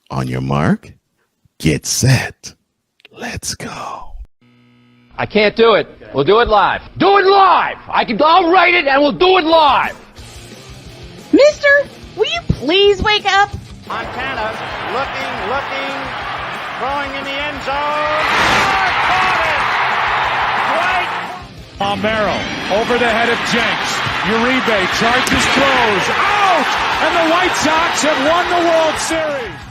On your mark, get set. Let's go. I can't do it. We'll do it live. Do it live! I'll write it and we'll do it live! Mister, will you please wake up? Montana looking, throwing in the end zone. Caught it! Right. Palmero over the head of Jenks. Uribe charges, throws, out! And the White Sox have won the World Series.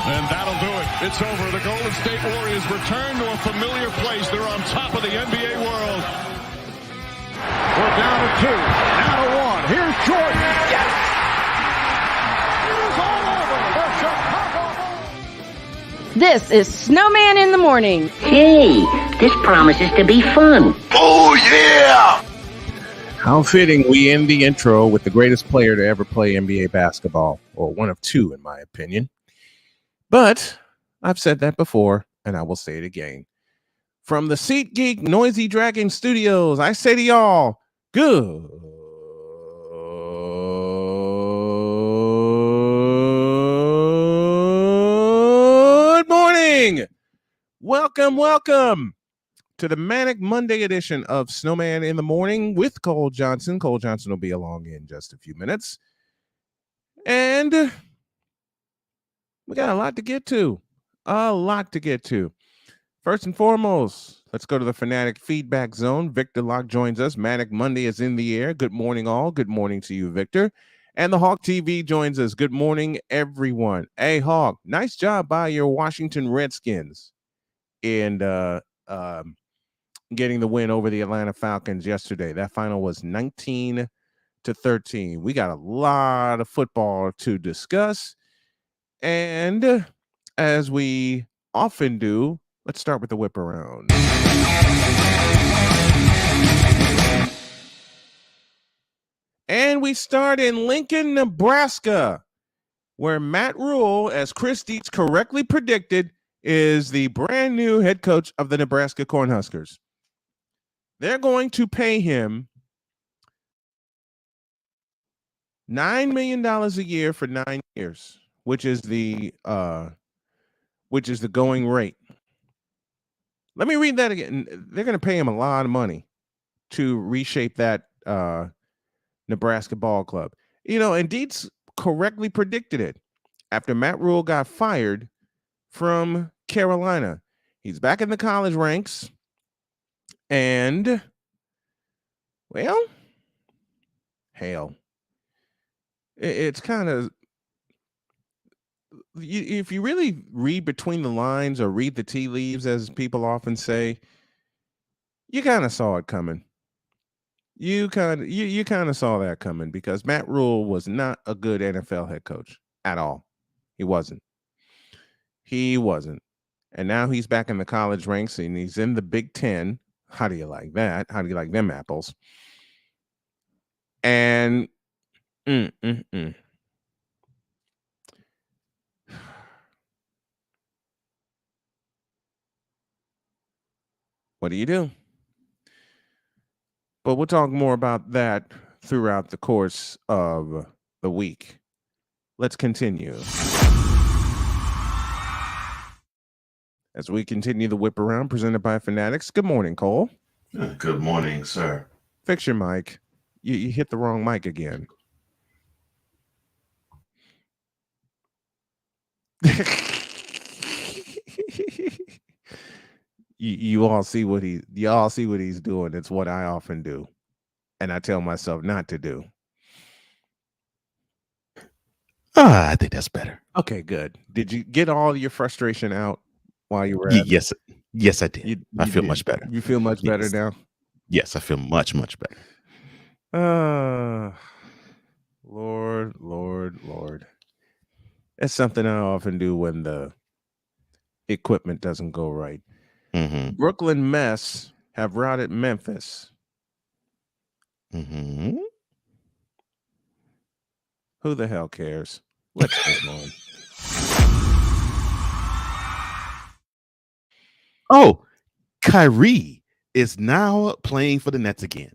And that'll do it. It's over. The Golden State Warriors return to a familiar place. They're on top of the NBA world. We're down to 2, now to 1. Here's Jordan. Yes! It's all over. The Chicago Bulls. This is Snowman in the Morning. Hey, this promises to be fun. Oh, yeah! How fitting we end the intro with the greatest player to ever play NBA basketball, or one of two, in my opinion. But I've said that before, and I will say it again. From the SeatGeek Noisy Dragon Studios, I say to y'all, good morning. Welcome to the Manic Monday edition of Snowman in the Morning with Cole Johnson. Cole Johnson will be along in just a few minutes. And we got a lot to get to. First and foremost, let's go to the Fanatic Feedback Zone. Victor Locke joins us. Manic Monday is in the air. Good morning, all. Good morning to you, Victor. And the Hawk TV joins us. Good morning, everyone. Hey, Hawk, nice job by your Washington Redskins in getting the win over the Atlanta Falcons yesterday. That final was 19-13. We got a lot of football to discuss. And as we often do, let's start with the whip around. And we start in Lincoln, Nebraska, where Matt Rule, as Chris Dietz correctly predicted, is the brand new head coach of the Nebraska Cornhuskers. They're going to pay him $9 million a year for 9 years, which is the going rate. Let me read that again. They're going to pay him a lot of money to reshape that Nebraska ball club. You know, and Dietz correctly predicted it after Matt Rule got fired from Carolina. He's back in the college ranks. And, well, hell, it's kind of, if you really read between the lines or read the tea leaves, as people often say, you kind of saw it coming. You kind of saw that coming, because Matt Rule was not a good NFL head coach at all. He wasn't. And now he's back in the college ranks and he's in the Big Ten. How do you like that? How do you like them apples? And what do you do? But we'll talk more about that throughout the course of the week. Let's continue. As we continue the whip around presented by Fanatics. Good morning, Cole. Good morning, sir. Fix your mic. You hit the wrong mic again. You all see what he's doing. It's what I often do, and I tell myself not to do. I think that's better. Okay, good. Did you get all your frustration out while you were? Yes, I did. I feel much better. You feel much better now? Yes, I feel much better. Lord. It's something I often do when the equipment doesn't go right. Mm-hmm. Brooklyn Mess have routed Memphis. Mm-hmm. Who the hell cares? Let's move on. Oh, Kyrie is now playing for the Nets again.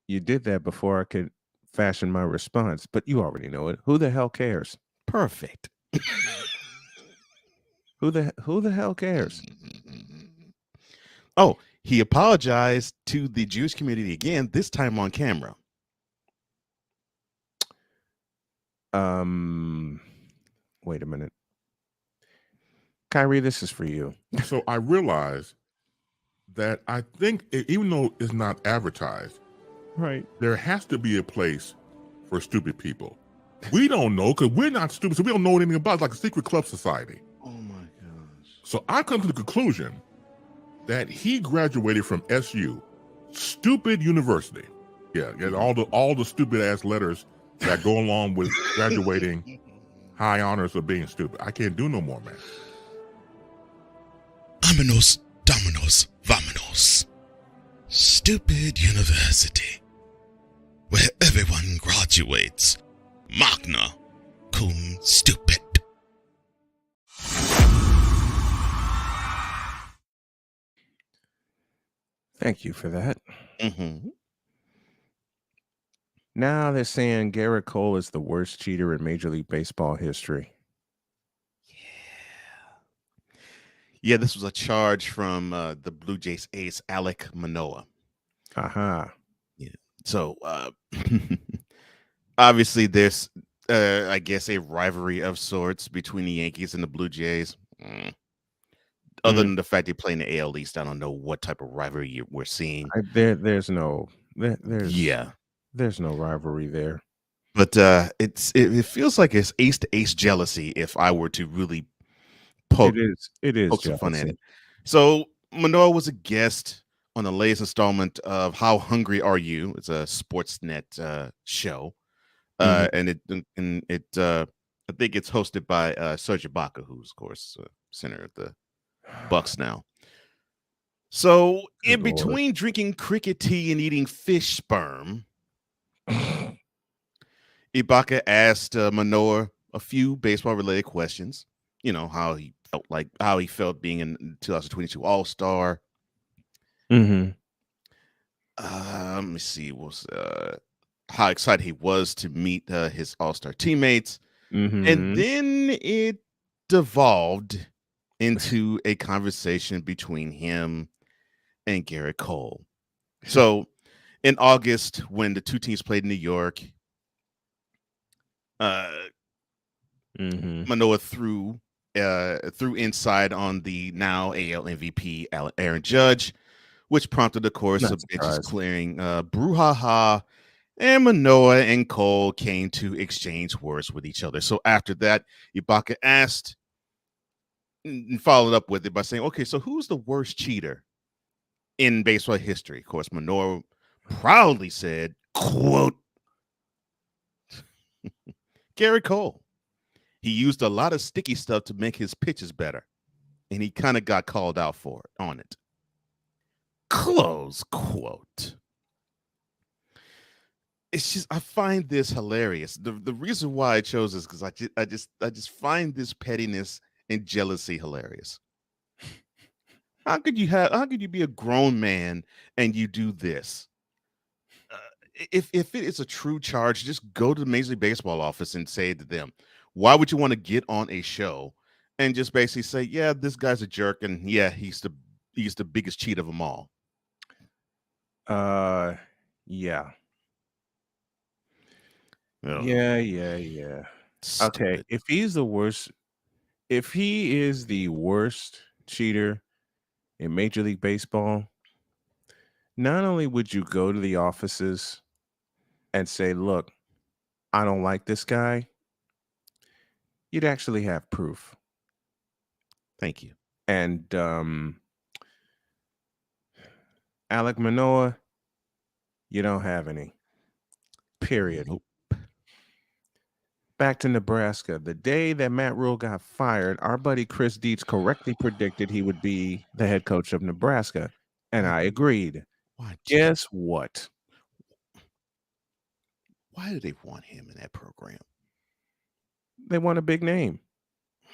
You did that before I could fashion my response, but you already know it. Who the hell cares? Perfect. Who the hell cares? Oh, he apologized to the Jewish community again, this time on camera. Wait a minute. Kyrie, this is for you. So I realized that I think even though it's not advertised, Right. there has to be a place for stupid people. We don't know because we're not stupid, so we don't know anything about it. It's like a secret club society. Oh my gosh. So I come to the conclusion that he graduated from SU, stupid university. Yeah, all the stupid ass letters that go along with graduating high honors of being stupid. I can't do no more, man. Vámonos, dominos, vámonos. Stupid university, where everyone graduates magna cum stupid. Thank you for that. Mm-hmm. Now they're saying Garrett Cole is the worst cheater in Major League Baseball history. Yeah, this was a charge from the Blue Jays ace Alek Manoah. Aha. Yeah. So obviously there's I guess a rivalry of sorts between the Yankees and the Blue Jays. Other than the fact they play in the AL East, I don't know what type of rivalry we're seeing. There's no rivalry there. But it feels like it's ace to ace jealousy if I were to really poke some fun at it. So Manoah was a guest on the latest installment of How Hungry Are You? It's a Sportsnet show. And it I think it's hosted by Serge Ibaka, who's of course center of the Bucks now. So in between drinking cricket tea and eating fish sperm, Ibaka asked Manoah a few baseball related questions. You know, how he felt being in 2022 All-Star. Mm-hmm. Let me see, how excited he was to meet his All-Star teammates. And then it devolved into a conversation between him and Garrett Cole. So in August, when the two teams played in New York, Manoah threw inside on the now AL MVP Aaron Judge, which prompted, of course, a benches clearing brouhaha, and Manoah and Cole came to exchange words with each other. So after that, Ibaka asked and followed up with it by saying, okay, so who's the worst cheater in baseball history? Of course, Manoah proudly said, quote, Garrett Cole. He used a lot of sticky stuff to make his pitches better, and he kind of got called out for it on it. Close quote. It's just, I find this hilarious. The reason why I chose this because I just find this pettiness and jealousy hilarious. How could you be a grown man and you do this? If it is a true charge, just go to the Major League Baseball office and say to them, why would you want to get on a show and just basically say, yeah, this guy's a jerk, and yeah, he's the biggest cheat of them all. Yeah. Oh. Yeah. Stupid. Okay, if he is the worst cheater in Major League Baseball, not only would you go to the offices and say, look, I don't like this guy, you'd actually have proof. Thank you. And Alek Manoah, you don't have any. Period. Nope. Back to Nebraska. The day that Matt Rule got fired, our buddy Chris Dietz correctly predicted he would be the head coach of Nebraska. And I agreed. Guess what? Why do they want him in that program? They want a big name.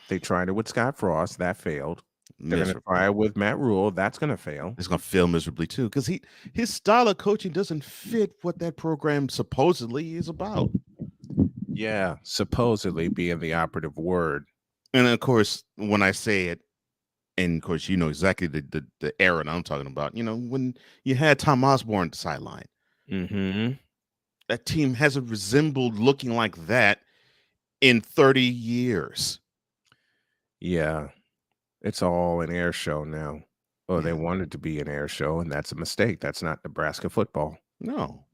They tried it with Scott Frost. That failed. They're going to try it with Matt Rule. That's going to fail. It's going to fail miserably too, because his style of coaching doesn't fit what that program supposedly is about. Yeah, supposedly being the operative word. And of course, when I say it, and of course, you know exactly the era I'm talking about. You know, when you had Tom Osborne at the sideline, that team hasn't resembled looking like that in 30 years. Yeah, it's all an air show now. Oh, they want it to be an air show, and that's a mistake. That's not Nebraska football. No.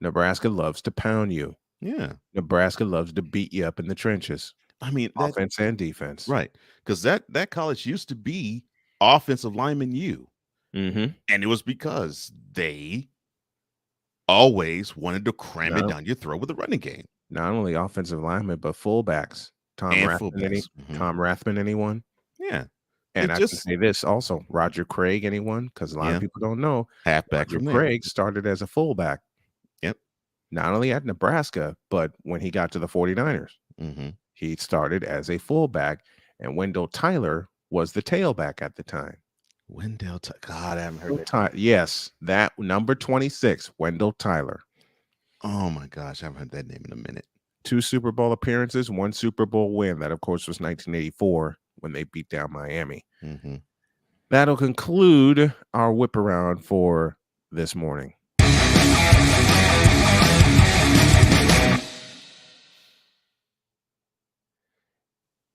Nebraska loves to pound you. Yeah. Nebraska loves to beat you up in the trenches. I mean, offense and defense. Right. Because that college used to be offensive lineman U. And it was because they always wanted to cram it down your throat with a running game. Not only offensive linemen, but fullbacks. Tom Rathman, anyone? Yeah. And I can say this also, Roger Craig, anyone? Because a lot of people don't know. Halfback Roger Craig started as a fullback. Yep. Not only at Nebraska, but when he got to the 49ers, he started as a fullback, and Wendell Tyler was the tailback at the time. Wendell Tyler. God, I haven't heard that. Yes, that number 26, Wendell Tyler. Oh my gosh, I haven't heard that name in a minute. 2 Super Bowl appearances, 1 Super Bowl win. That, of course, was 1984 when they beat down Miami. That'll conclude our whip around for this morning.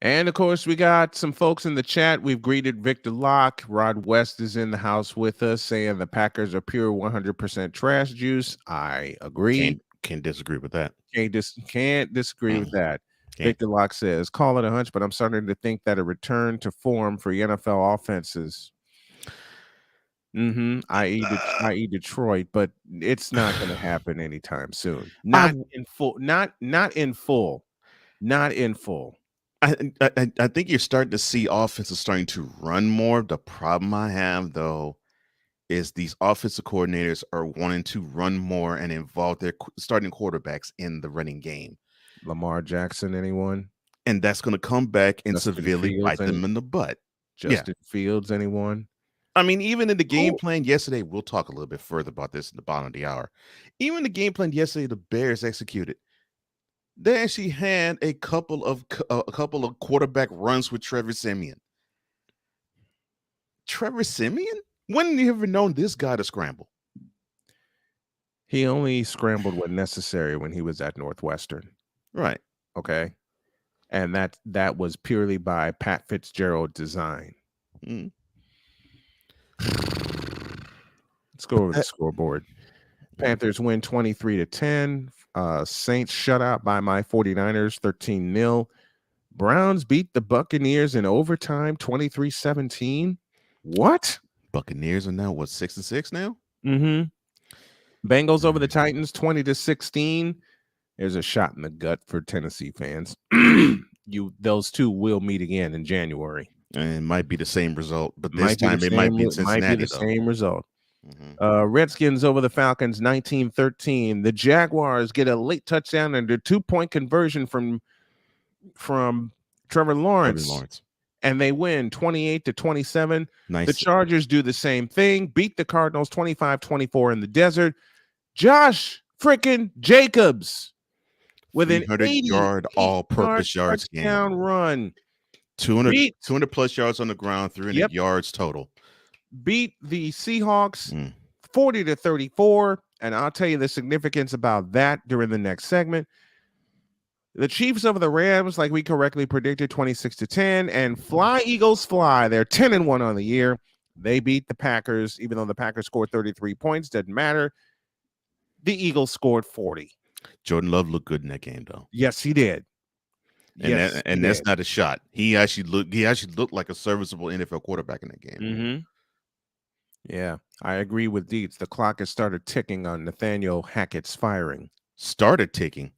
And of course, we got some folks in the chat. We've greeted Victor Locke. Rod West is in the house with us, saying the Packers are pure 100% trash juice. I agree. Can't disagree with that. Can't disagree with that. Victor Locke says, call it a hunch, but I'm starting to think that a return to form for NFL offenses, i.e. Detroit, but it's not going to happen anytime soon. Not in full. I think you're starting to see offenses starting to run more. The problem I have, though, is these offensive coordinators are wanting to run more and involve their starting quarterbacks in the running game. Lamar Jackson, anyone? And that's going to come back and severely bite them in the butt. Justin Fields, anyone? I mean, even in the game plan yesterday, we'll talk a little bit further about this in the bottom of the hour. Even the game plan yesterday, the Bears executed. They actually had a couple of quarterback runs with Trevor Siemian. Trevor Siemian? When have you ever known this guy to scramble? He only scrambled when necessary when he was at Northwestern. Right. Okay. And that was purely by Pat Fitzgerald design. Let's go over the scoreboard. Panthers win 23-10. Saints shut out by my 49ers 13-0. Browns beat the Buccaneers in overtime 23-17. What? Buccaneers are now 6-6 now? Bengals over the Titans 20-16. There's a shot in the gut for Tennessee fans. Those two will meet again in January. And it might be the same result, but this time it might be in Cincinnati. Might be the same result. Redskins over the Falcons 19-13. The Jaguars get a late touchdown and a 2-point conversion from Trevor Lawrence. And they win 28-27. Nice. The Chargers do the same thing, beat the Cardinals 25-24 in the desert. Josh freaking Jacobs with an 80-yard all-purpose yards touchdown run. 200 plus yards on the ground, 300 yards total. Beat the Seahawks 40-34. And I'll tell you the significance about that during the next segment. The Chiefs over the Rams, like we correctly predicted, 26-10. And fly, Eagles, fly. They're 10-1 on the year. They beat the Packers, even though the Packers scored 33 points. Doesn't matter. The Eagles scored 40. Jordan Love looked good in that game, though. Yes, he did. And that's not a shot. He actually looked like a serviceable NFL quarterback in that game. Yeah, I agree with Dietz. The clock has started ticking on Nathaniel Hackett's firing. Started ticking.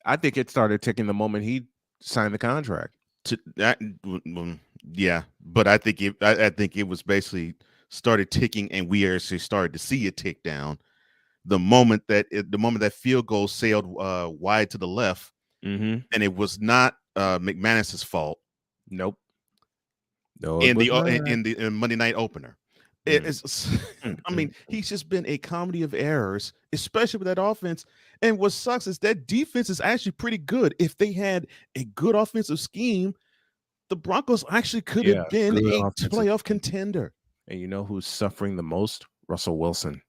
I think it started ticking the moment he signed the contract. Yeah, but I think it was basically started ticking, and we actually started to see it tick down the moment that field goal sailed wide to the left, and it was not McManus's fault. Nope. No, in the Monday night opener. It's, I mean, Mm-hmm. he's just been a comedy of errors, especially with that offense. And what sucks is that defense is actually pretty good. If they had a good offensive scheme, the Broncos actually could have been a playoff contender. And you know who's suffering the most? Russell Wilson.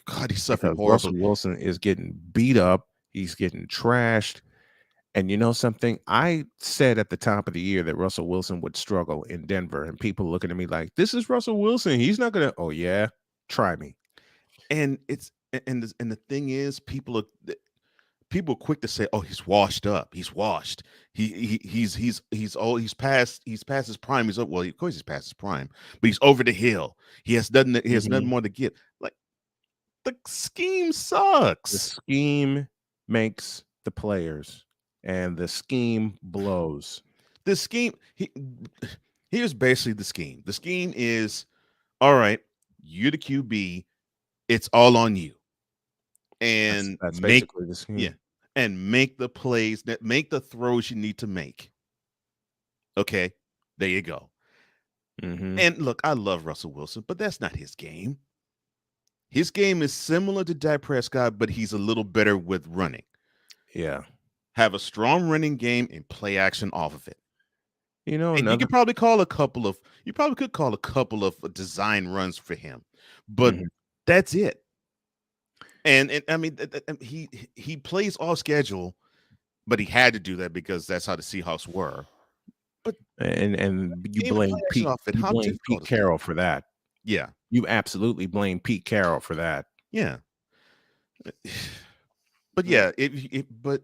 God, he's suffering horribly. Russell Wilson is getting beat up. He's getting trashed. And you know something? I said at the top of the year that Russell Wilson would struggle in Denver, and people looking at me like, "This is Russell Wilson. He's not gonna." Oh yeah, try me. And the thing is, people are quick to say, "Oh, he's washed up. He's washed. He's past his prime. Of course he's past his prime, but he's over the hill. He has nothing. He has nothing more to give. Like, the scheme sucks. The scheme makes the players, and the scheme blows. The scheme. Here's basically the scheme. The scheme is, all right, you're the QB. It's all on you. And that's basically the scheme. Yeah. And make the plays, make the throws you need to make. Okay, there you go. And look, I love Russell Wilson, but that's not his game. His game is similar to Dak Prescott, but he's a little better with running. Yeah. Have a strong running game and play action off of it. You know, and you could probably call a couple of design runs for him, but that's it. And I mean, he plays off schedule, but he had to do that because that's how the Seahawks were. But and you blame Pete Carroll for that. Yeah, you absolutely blame Pete Carroll for that. Yeah, but yeah, but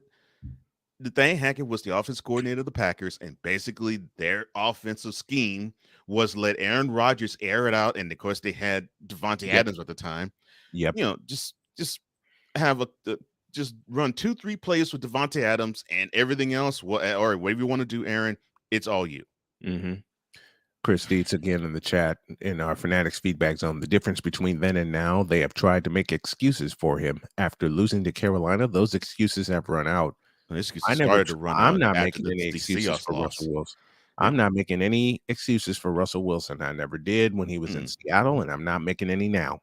the thing, Hackett was the offense coordinator of the Packers, and basically their offensive scheme was let Aaron Rodgers air it out, and of course they had Devontae Adams at the time. Yep, you know, just have just run 2-3 plays with Devontae Adams, and everything else. Well, all right, whatever you want to do, Aaron, it's all you. Chris Dietz again in the chat in our Fanatics feedback zone. The difference between then and now, they have tried to make excuses for him after losing to Carolina. Those excuses have run out. I'm not making any excuses for Russell Wilson. I'm not making any excuses for Russell Wilson. I never did when he was in Seattle, and I'm not making any now.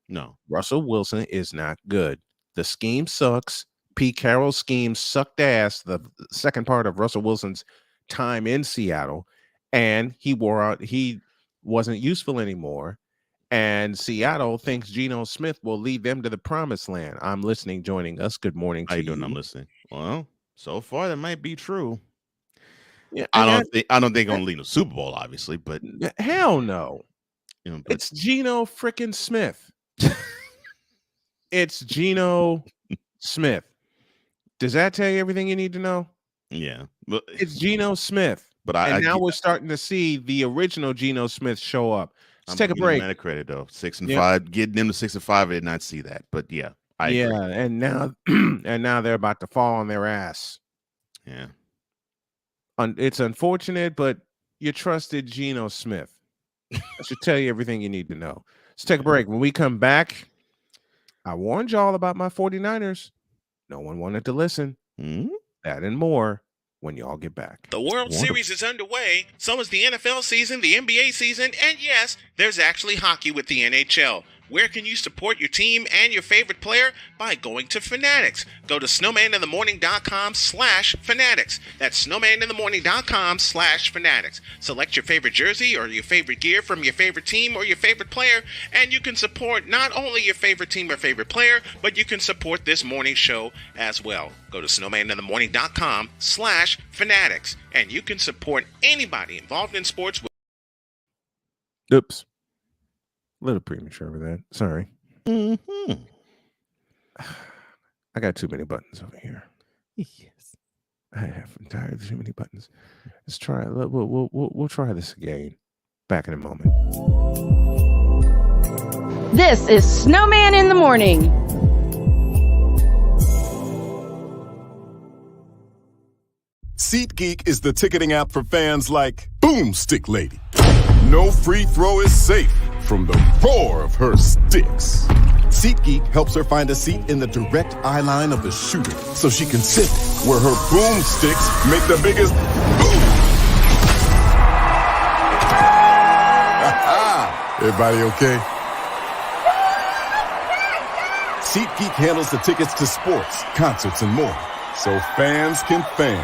No, Russell Wilson is not good. The scheme sucks. Pete Carroll's scheme sucked ass the second part of Russell Wilson's time in Seattle, and he wore out. He wasn't useful anymore. And Seattle thinks Geno Smith will lead them to the promised land. I'm listening, joining us. Good morning to you. How you doing? I'm listening. Well, so far that might be true. Yeah, I don't think they're gonna lead a Super Bowl, obviously, but hell no. You know, it's Geno freaking Smith. It's Geno Smith. Does that tell you everything you need to know? Yeah, but it's Geno Smith. But now we're starting to see the original Geno Smith show up. Let's take a break. I'm credit though. 6-5, getting them to 6-5. I did not see that, but yeah, I agree. And now they're about to fall on their ass. Yeah, it's unfortunate, but you trusted Geno Smith. I should tell you everything you need to know. Let's take a break. When we come back, I warned y'all about my 49ers. No one wanted to listen. That and more when y'all get back. The World Series is underway, so is the NFL season, the NBA season, and yes, there's actually hockey with the NHL. Where can you support your team and your favorite player? By going to Fanatics. Go to snowmaninthemorning.com/fanatics. That's snowmaninthemorning.com/fanatics. Select your favorite jersey or your favorite gear from your favorite team or your favorite player, and you can support not only your favorite team or favorite player, but you can support this morning show as well. Go to snowmaninthemorning.com/fanatics, and you can support anybody involved in sports. Oops. A little premature with that. Sorry. I got too many buttons over here. Yes. I have entirely too many buttons. Let's try it. We'll try this again. Back in a moment. This is Snowman in the Morning. SeatGeek is the ticketing app for fans like Boomstick Lady. No free throw is safe from the roar of her sticks. SeatGeek helps her find a seat in the direct eye line of the shooter so she can sit where her boomsticks make the biggest boom. Everybody okay? SeatGeek handles the tickets to sports, concerts, and more, so fans can fan.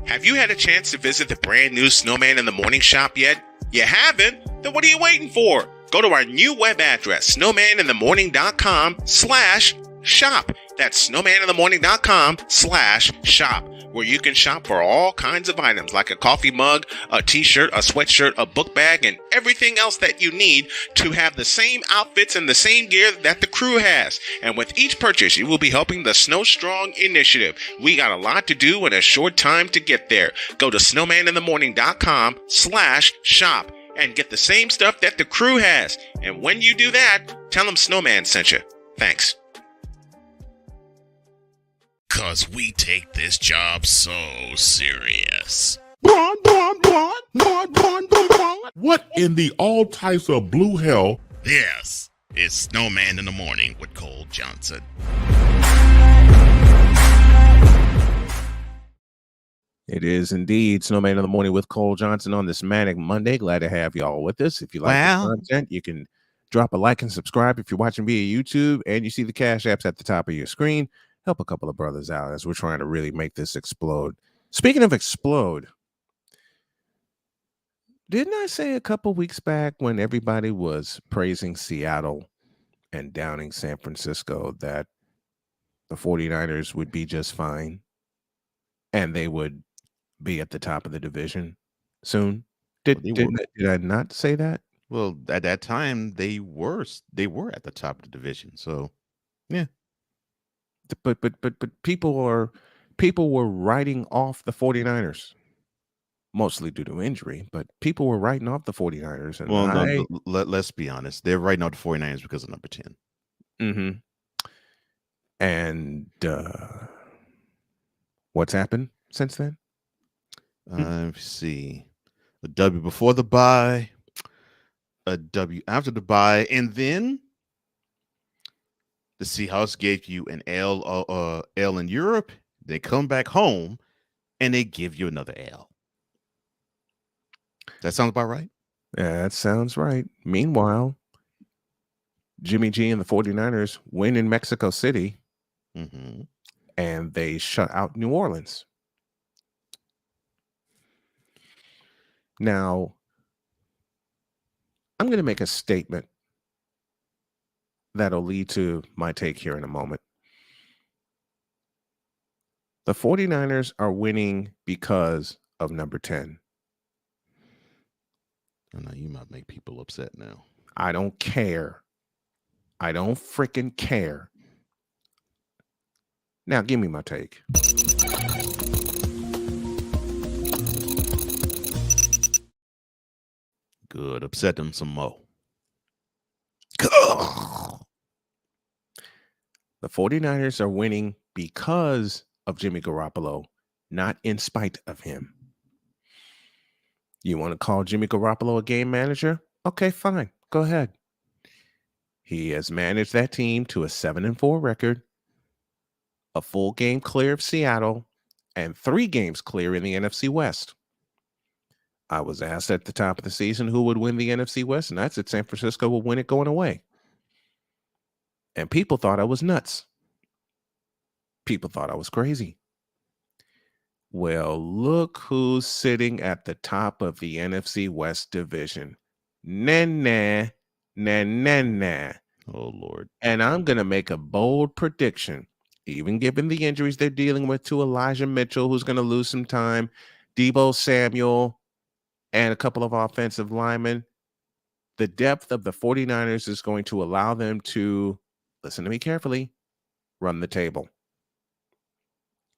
Have you had a chance to visit the brand new Snowman in the Morning shop yet? You haven't? Then what are you waiting for? Go to our new web address, snowmaninthemorning.com/shop. That's snowmaninthemorning.com/shop, where you can shop for all kinds of items like a coffee mug, a t-shirt, a sweatshirt, a book bag, and everything else that you need to have the same outfits and the same gear that the crew has. And with each purchase, you will be helping the Snow Strong initiative. We got a lot to do in a short time to get there. Go to snowmaninthemorning.com/shop and get the same stuff that the crew has. And when you do that, tell them Snowman sent you. Thanks. 'Cause we take this job so serious. What in the all types of blue hell? Yes, it's Snowman in the Morning with Cole Johnson. It is indeed Snowman in the Morning with Cole Johnson on this Manic Monday. Glad to have y'all with us. If you like the content, you can drop a like and subscribe if you're watching via YouTube, and you see the Cash Apps at the top of your screen. Help a couple of brothers out as we're trying to really make this explode. Speaking of explode, didn't I say a couple weeks back when everybody was praising Seattle and downing San Francisco that the 49ers would be just fine and they would be at the top of the division soon? Did I not say that? Well, at that time they were at the top of the division. So, yeah. But people were writing off the 49ers, mostly due to injury, but people were writing off the 49ers. And well, let's be honest. They're writing off the 49ers because of number 10. Mm-hmm. And what's happened since then? Let's see. A W before the bye, a W after the bye, and then the Seahawks gave you an L in Europe. They come back home and they give you another L. That sounds about right? Yeah, that sounds right. Meanwhile, Jimmy G and the 49ers win in Mexico City, and they shut out New Orleans. Now, I'm going to make a statement that'll lead to my take here in a moment. The 49ers are winning because of number 10. I know you might make people upset now. I don't care. I don't freaking care. Now, give me my take. Good. Upset them some more. The 49ers are winning because of Jimmy Garoppolo, not in spite of him. You want to call Jimmy Garoppolo a game manager? Okay, fine. Go ahead. He has managed that team to a 7-4 record, a full game clear of Seattle, and 3 games clear in the NFC West. I was asked at the top of the season who would win the NFC West, and I said San Francisco will win it going away. And people thought I was nuts. People thought I was crazy. Well, look who's sitting at the top of the NFC West division. Nah. Oh, Lord. And I'm going to make a bold prediction, even given the injuries they're dealing with to Elijah Mitchell, who's going to lose some time, Deebo Samuel, and a couple of offensive linemen. The depth of the 49ers is going to allow them to, listen to me carefully, run the table.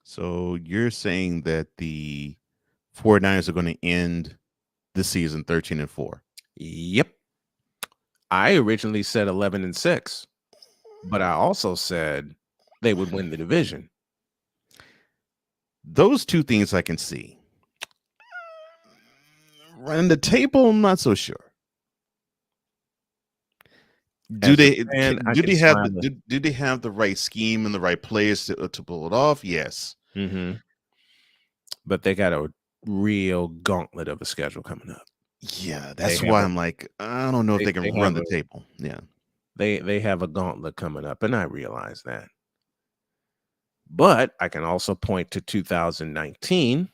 So you're saying that the 49ers are going to end the season 13-4? Yep. I originally said 11-6, but I also said they would win the division. Those two things I can see. Running the table, I'm not so sure. Do they have the right scheme and the right players to pull it off? Yes. But they got a real gauntlet of a schedule coming up. Yeah, that's why I'm like, I don't know if they can run the table. Yeah. They have a gauntlet coming up, and I realize that. But I can also point to 2019,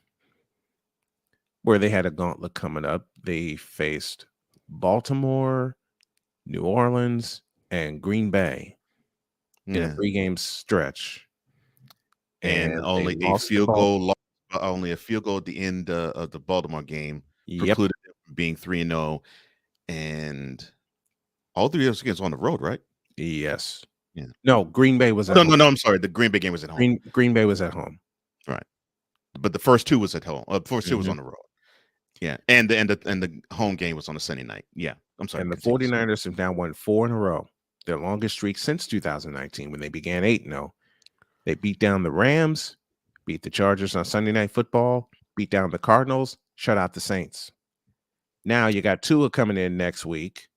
where they had a gauntlet coming up. They faced Baltimore, New Orleans, and Green Bay in a 3-game stretch. And only a field goal at the end of the Baltimore game precluded them from being 3-0. And all 3 of those games on the road, right? Yes. Yeah. No, Green Bay was at home. No, I'm sorry. The Green Bay game was at home. Green Bay was at home. Right. But the first 2 was at home. The first 2 was on the road. Yeah. And the home game was on a Sunday night. Yeah. I'm sorry. And the 49ers have now won 4 in a row. Their longest streak since 2019 when they began 8-0. They beat down the Rams, beat the Chargers on Sunday Night Football, beat down the Cardinals, shut out the Saints. Now you got Tua coming in next week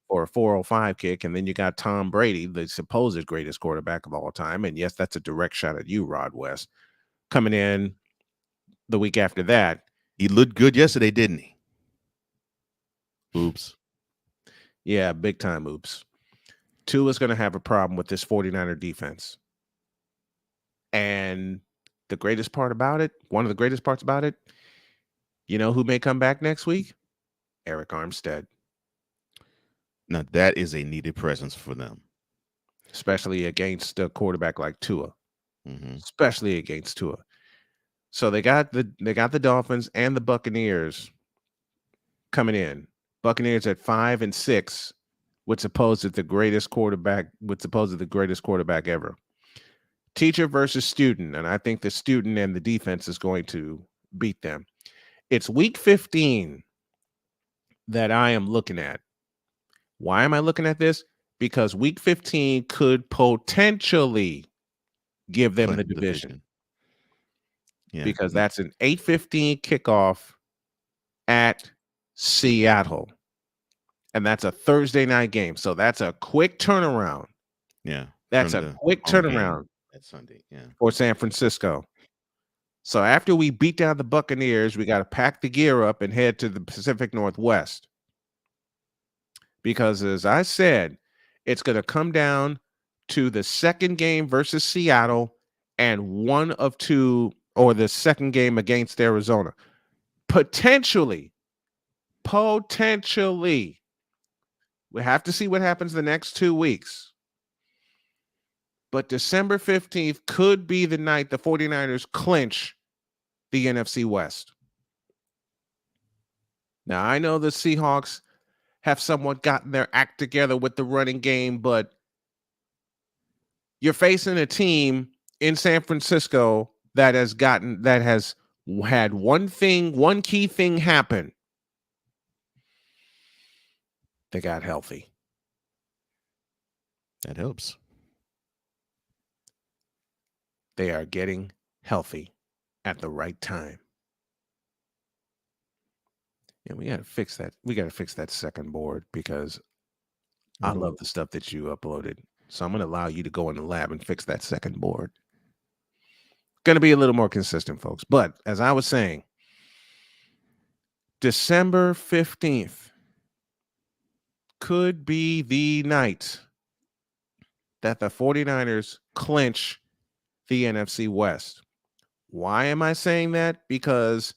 for a 405 kick, and then you got Tom Brady, the supposed greatest quarterback of all time. And yes, that's a direct shot at you, Rod West, coming in the week after that. He looked good yesterday, didn't he? Oops. Yeah, big time oops. Tua's going to have a problem with this 49er defense. And the greatest part about it, one of the greatest parts about it, you know who may come back next week? Eric Armstead. Now, that is a needed presence for them. Especially against a quarterback like Tua. Especially against Tua. So they got the Dolphins and the Buccaneers coming in. Buccaneers at 5-6, with supposed the greatest quarterback ever. Teacher versus student, and I think the student and the defense is going to beat them. It's week 15 that I am looking at. Why am I looking at this? Because week 15 could potentially give them the division. Yeah. Because that's an 8:15 kickoff at Seattle. And that's a Thursday night game. So that's a quick turnaround. Yeah. That's a quick turnaround. That's Sunday. Yeah. For San Francisco. So after we beat down the Buccaneers, we got to pack the gear up and head to the Pacific Northwest. Because as I said, it's going to come down to the second game versus Seattle and one of two, or the second game against Arizona. Potentially. We have to see what happens the next 2 weeks. But December 15th could be the night the 49ers clinch the NFC West. Now, I know the Seahawks have somewhat gotten their act together with the running game, but you're facing a team in San Francisco that has had one key thing happen. They got healthy. That helps. They are getting healthy at the right time. And we got to fix that. We got to fix that second board because I love the stuff that you uploaded. So I'm going to allow you to go in the lab and fix that second board. Going to be a little more consistent, folks. But as I was saying, December 15th could be the night that the 49ers clinch the NFC West. Why am I saying that? Because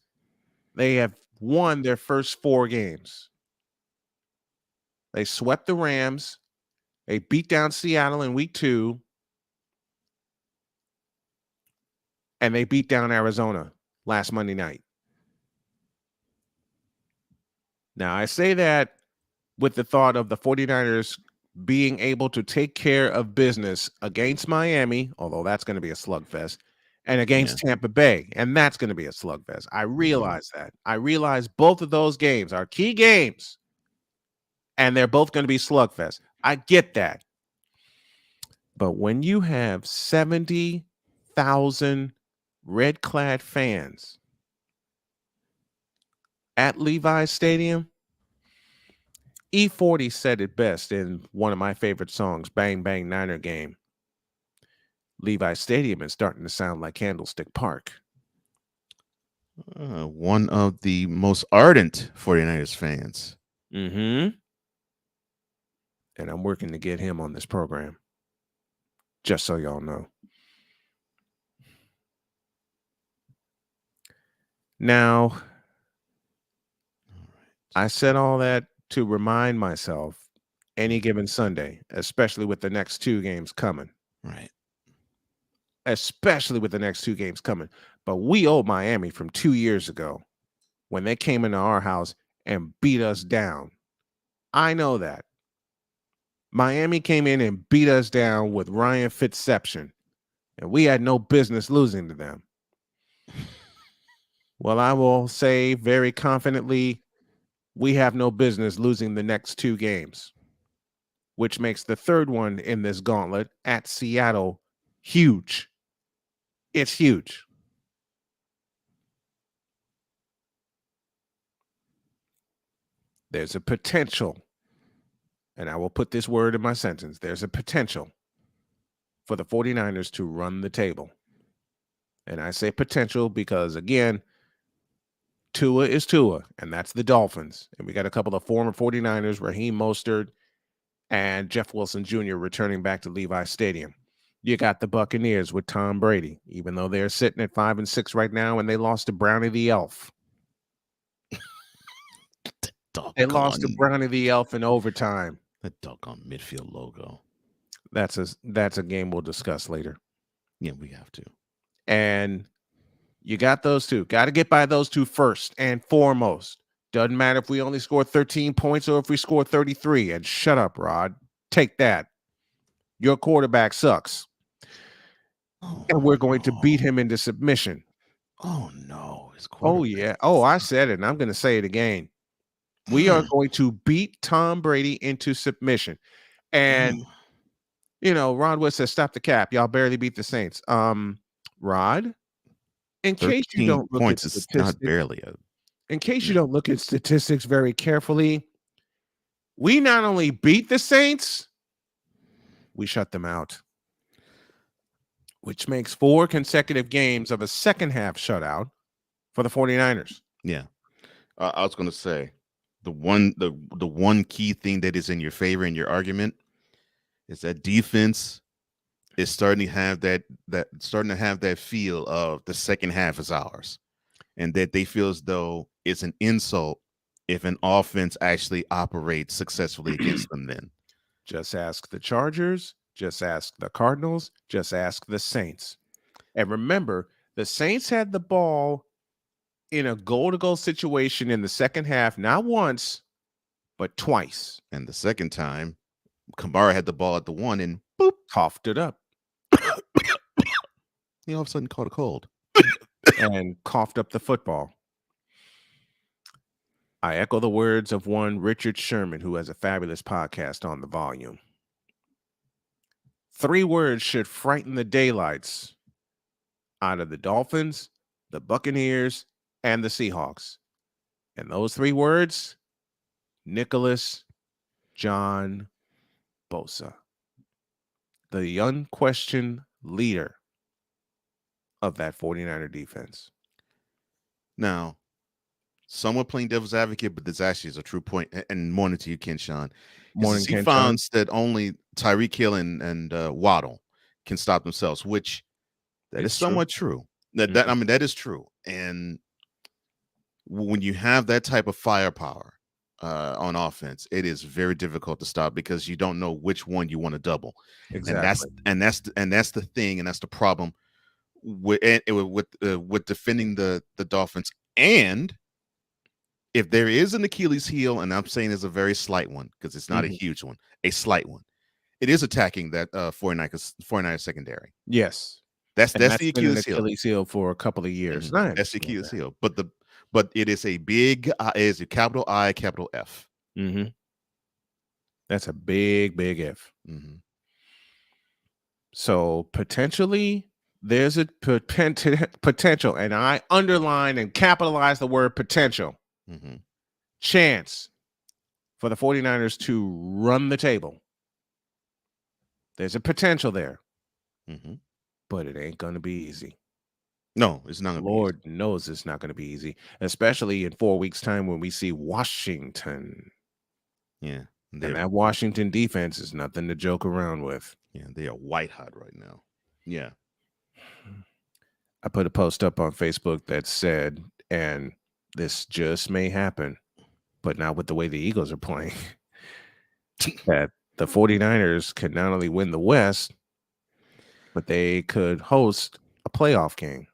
they have won their first 4 games. They swept the Rams. They beat down Seattle in week 2. And they beat down Arizona last Monday night. Now, I say that with the thought of the 49ers being able to take care of business against Miami, although that's going to be a slugfest, and against Tampa Bay, and that's going to be a slugfest. I realize that. I realize both of those games are key games, and they're both going to be slugfest. I get that. But when you have 70,000 red-clad fans at Levi's Stadium, E40 said it best in one of my favorite songs, Bang Bang Niner Game. Levi's Stadium is starting to sound like Candlestick Park. One of the most ardent 49ers fans. Mm-hmm. And I'm working to get him on this program. Just so y'all know. Now, I said all that to remind myself any given Sunday, especially with the next 2 games coming. Right. Especially with the next 2 games coming. But we owe Miami from 2 years ago when they came into our house and beat us down. I know that. Miami came in and beat us down with Ryan Fitzception, and we had no business losing to them. Well, I will say very confidently, we have no business losing the next 2 games, which makes the third one in this gauntlet at Seattle huge. It's huge. There's a potential, and I will put this word in my sentence, there's a potential for the 49ers to run the table. And I say potential because, again, Tua is Tua, and that's the Dolphins. And we got a couple of former 49ers, Raheem Mostert and Jeff Wilson Jr. returning back to Levi Stadium. You got the Buccaneers with Tom Brady, even though they're sitting at 5-6 right now, and they lost to Brownie the Elf. They lost to Brownie the Elf in overtime. That doggone midfield logo. That's a game we'll discuss later. Yeah, we have to. And you got those two. Got to get by those two first and foremost. Doesn't matter if we only score 13 points or if we score 33. And shut up, Rod. Take that. Your quarterback sucks. And we're going to beat him into submission. Oh, no. Oh, yeah. Oh, I said it, and I'm going to say it again. We are going to beat Tom Brady into submission. And, Rod Wood says, stop the cap. Y'all barely beat the Saints. Rod, in case you don't look at statistics, not barely in case you don't look at statistics very carefully, we not only beat the Saints, we shut them out, which makes 4 consecutive games of a second half shutout for the 49ers. Yeah. I was going to say the one key thing that is in your favor in your argument is that defense is starting to have that feel of the second half is ours, and that they feel as though it's an insult if an offense actually operates successfully against them. Then just ask the Chargers, just ask the Cardinals, just ask the Saints. And remember, the Saints had the ball in a goal-to-goal situation in the second half, not once, but twice. And the second time, Kamara had the ball at the 1 and boop, coughed it up. He all of a sudden caught a cold and coughed up the football. I echo the words of one Richard Sherman, who has a fabulous podcast on the volume. 3 words should frighten the daylights out of the Dolphins, the Buccaneers, and the Seahawks. And those 3 words, Nicholas John Bosa, the unquestioned leader of that 49er defense. Now, somewhat playing devil's advocate, but this actually is a true point. And morning to you, Ken Sean. Morning, he finds that only Tyreek Hill and Waddle can stop themselves, which that is somewhat true. That is true. And when you have that type of firepower on offense, it is very difficult to stop because you don't know which one you want to double. Exactly. And that's the thing, and that's the problem with defending the Dolphins. And if there is an Achilles heel, and I'm saying it's a very slight one because it's not a huge one, a slight one, it is attacking that 49er secondary. Yes. That's the Achilles heel for a couple of years. That's the Achilles heel. But it is a big is a capital I, capital F. Mm-hmm. That's a big F. Mm-hmm. So potentially there's a potential, and I underline and capitalize the word potential. Mm-hmm. Chance for the 49ers to run the table. There's a potential there. Mm-hmm. But it ain't going to be easy. No, it's not. Lord knows it's not going to be easy, especially in 4 weeks' time when we see Washington. Yeah. And that Washington defense is nothing to joke around with. Yeah, they are white hot right now. Yeah. I put a post up on Facebook that said, and this just may happen, but not with the way the Eagles are playing, that the 49ers could not only win the West, but they could host a playoff game.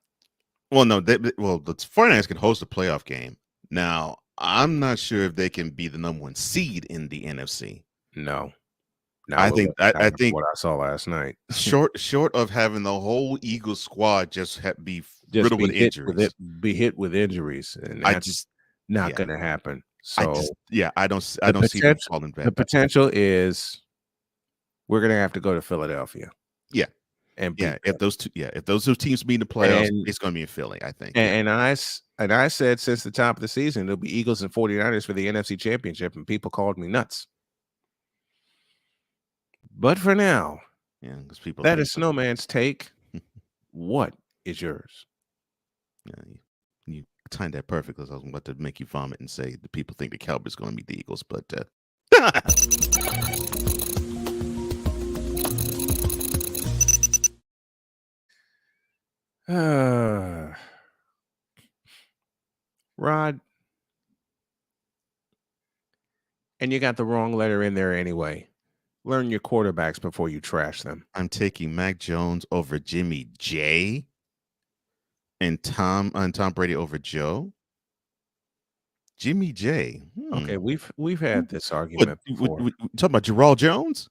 Well, no, the 49ers can host a playoff game. Now, I'm not sure if they can be the number 1 seed in the NFC. No. I think what I saw last night. short of having the whole Eagles squad just be riddled with injuries. Be hit with injuries. And that's not going to happen. So I don't see them falling back. The potential is we're going to have to go to Philadelphia. Yeah. And if those two teams meet in the playoffs, it's going to be in Philly, I think. And I said since the top of the season, it'll be Eagles and 49ers for the NFC Championship, and people called me nuts. But for now, because people that is Snowman's take. What is yours? Yeah, you timed that perfect because I was about to make you vomit and say the people think the Cowboys going to beat the Eagles, but Rod, and you got the wrong letter in there anyway. Learn your quarterbacks before you trash them. I'm taking Mac Jones over Jimmy J and Tom Brady over Joe. Jimmy J. Okay, we've had this argument before. We talking about Gerald Jones?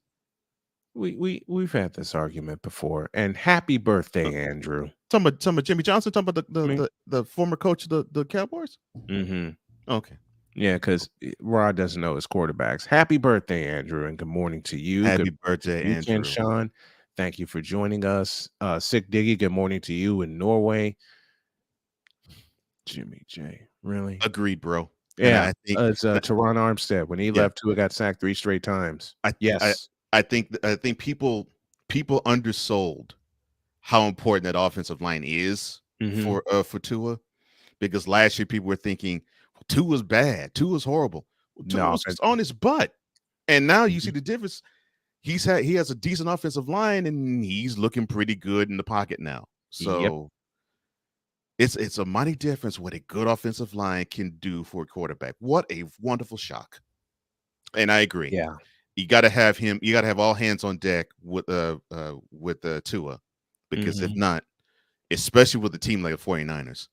We've had this argument before. And happy birthday, Andrew. Talking about Jimmy Johnson. Talking about the former coach of the Cowboys. Mm-hmm. Okay. Yeah, because Rod doesn't know his quarterbacks. Happy birthday, Andrew, and good morning to you. Happy birthday, Andrew. Sean. Thank you for joining us. Sick Diggy, good morning to you in Norway. Jimmy J. Really? Agreed, bro. Yeah, it's Teron Armstead. When he left, Tua got sacked 3 straight times. I think people undersold how important that offensive line is for Tua, because last year people were thinking Tua's bad, Tua's horrible. Tua was on his butt, and now you see the difference. He has a decent offensive line, and he's looking pretty good in the pocket now. So it's a mighty difference what a good offensive line can do for a quarterback. What a wonderful shock. And I agree. Yeah. You got to have him. You got to have all hands on deck with Tua, because if not, especially with a team like the 49ers,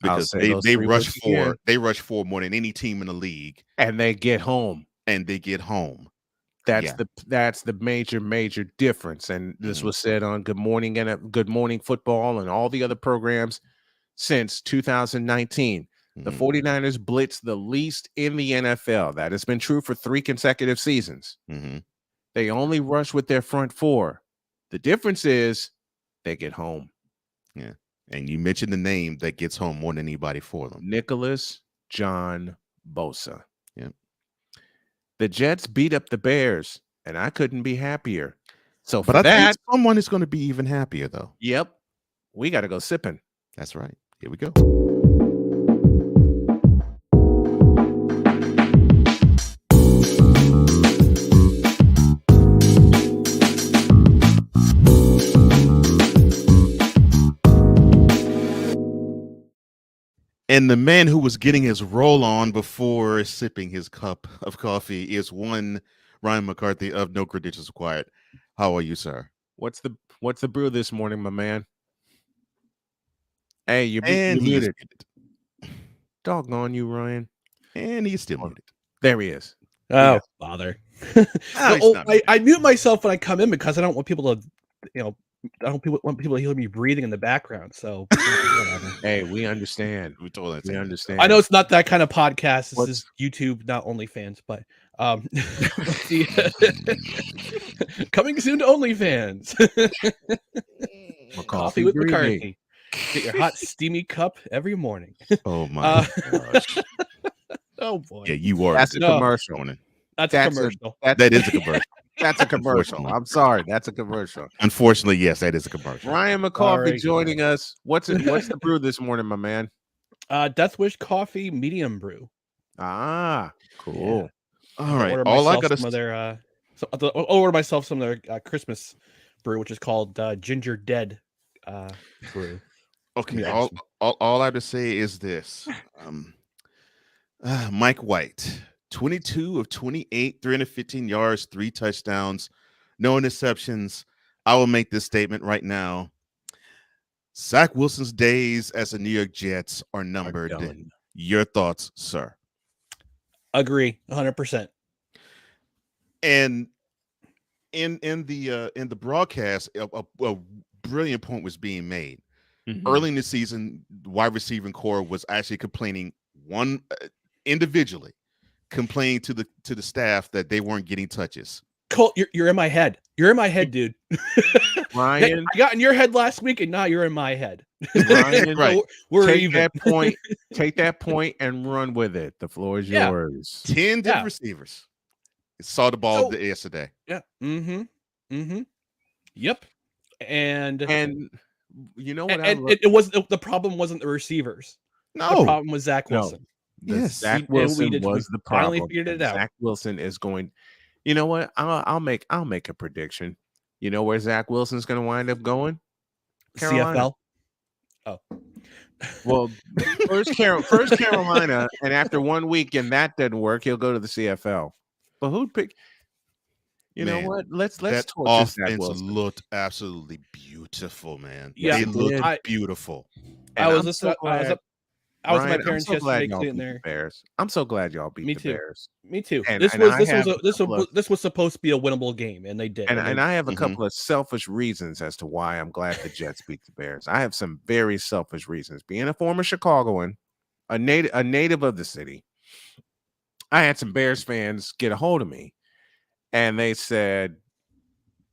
because they rush for more than any team in the league, and they get home. That's the major difference. And this was said on Good Morning and Good Morning Football and all the other programs since 2019. The 49ers blitz the least in the NFL. That has been true for 3 consecutive seasons. They only rush with their front 4. The difference is they get home. Yeah. And you mentioned the name that gets home more than anybody for them. Nicholas John Bosa. Yeah. The Jets beat up the Bears, and I couldn't be happier. So but I think someone is going to be even happier, though. Yep. We got to go sipping. That's right. Here we go. And the man who was getting his roll on before sipping his cup of coffee is one Ryan McCarthy of No Credentials Required. How are you, sir? What's the brew this morning, my man? Hey, you're muted. muted. Doggone you, Ryan. And he's still muted. There he is. Oh, bother. I mute myself when I come in because I don't want people to, I don't want people to hear me breathing in the background. So, hey, we understand. We totally understand. I know it's not that kind of podcast. This is YouTube, not OnlyFans, but coming soon to OnlyFans. Coffee with McCarthy. Get your hot, steamy cup every morning. Oh my gosh! Oh boy! Yeah, you are. That's a commercial. That's a commercial. That is a commercial. That's a commercial. I'm sorry. That's a commercial. Unfortunately, yes, that is a commercial. Ryan McCoffey joining us. What's the brew this morning, my man? Death Wish coffee medium brew. Ah, cool. Yeah. All right. All I gotta I'll order myself some of their Christmas brew, which is called Ginger Dead brew. Okay. All I have to say is this: Mike White, 22 of 28, 315 yards, 3 touchdowns, no interceptions. I will make this statement right now. Zach Wilson's days as the New York Jets are numbered. Your thoughts, sir? Agree, 100%. And in the broadcast, a brilliant point was being made. Early in the season, the wide receiving core was actually complaining individually, complaining to the staff that they weren't getting touches. Colt, you're in my head. You're in my head, dude. Ryan, I got in your head last week, and now you're in my head. Ryan, right. We're take even. that point. Take that point and run with it. The floor is yours. 10 different receivers saw the ball yesterday. Yeah. Yep. And you know what? It wasn't the problem. Wasn't the receivers? No, the problem was Zach Wilson. Yes, Zach Wilson was the problem. Finally figured it out. Zach Wilson is going. You know what? I'll make a prediction. You know where Zach Wilson's going to wind up going? Carolina. CFL. Oh, well, first Carolina, and after 1 week and that doesn't work, he'll go to the CFL. But who'd pick? You know what? Let's that torture Zach offense Wilson. Looked absolutely beautiful, man. Yeah, it looked beautiful. I was with my parents yesterday cleaning there. Bears. I'm so glad y'all beat the Bears. Me too. And, this was supposed to be a winnable game, and they did. And I have a couple of selfish reasons as to why I'm glad the Jets beat the Bears. I have some very selfish reasons. Being a former Chicagoan, a native of the city, I had some Bears fans get a hold of me, and they said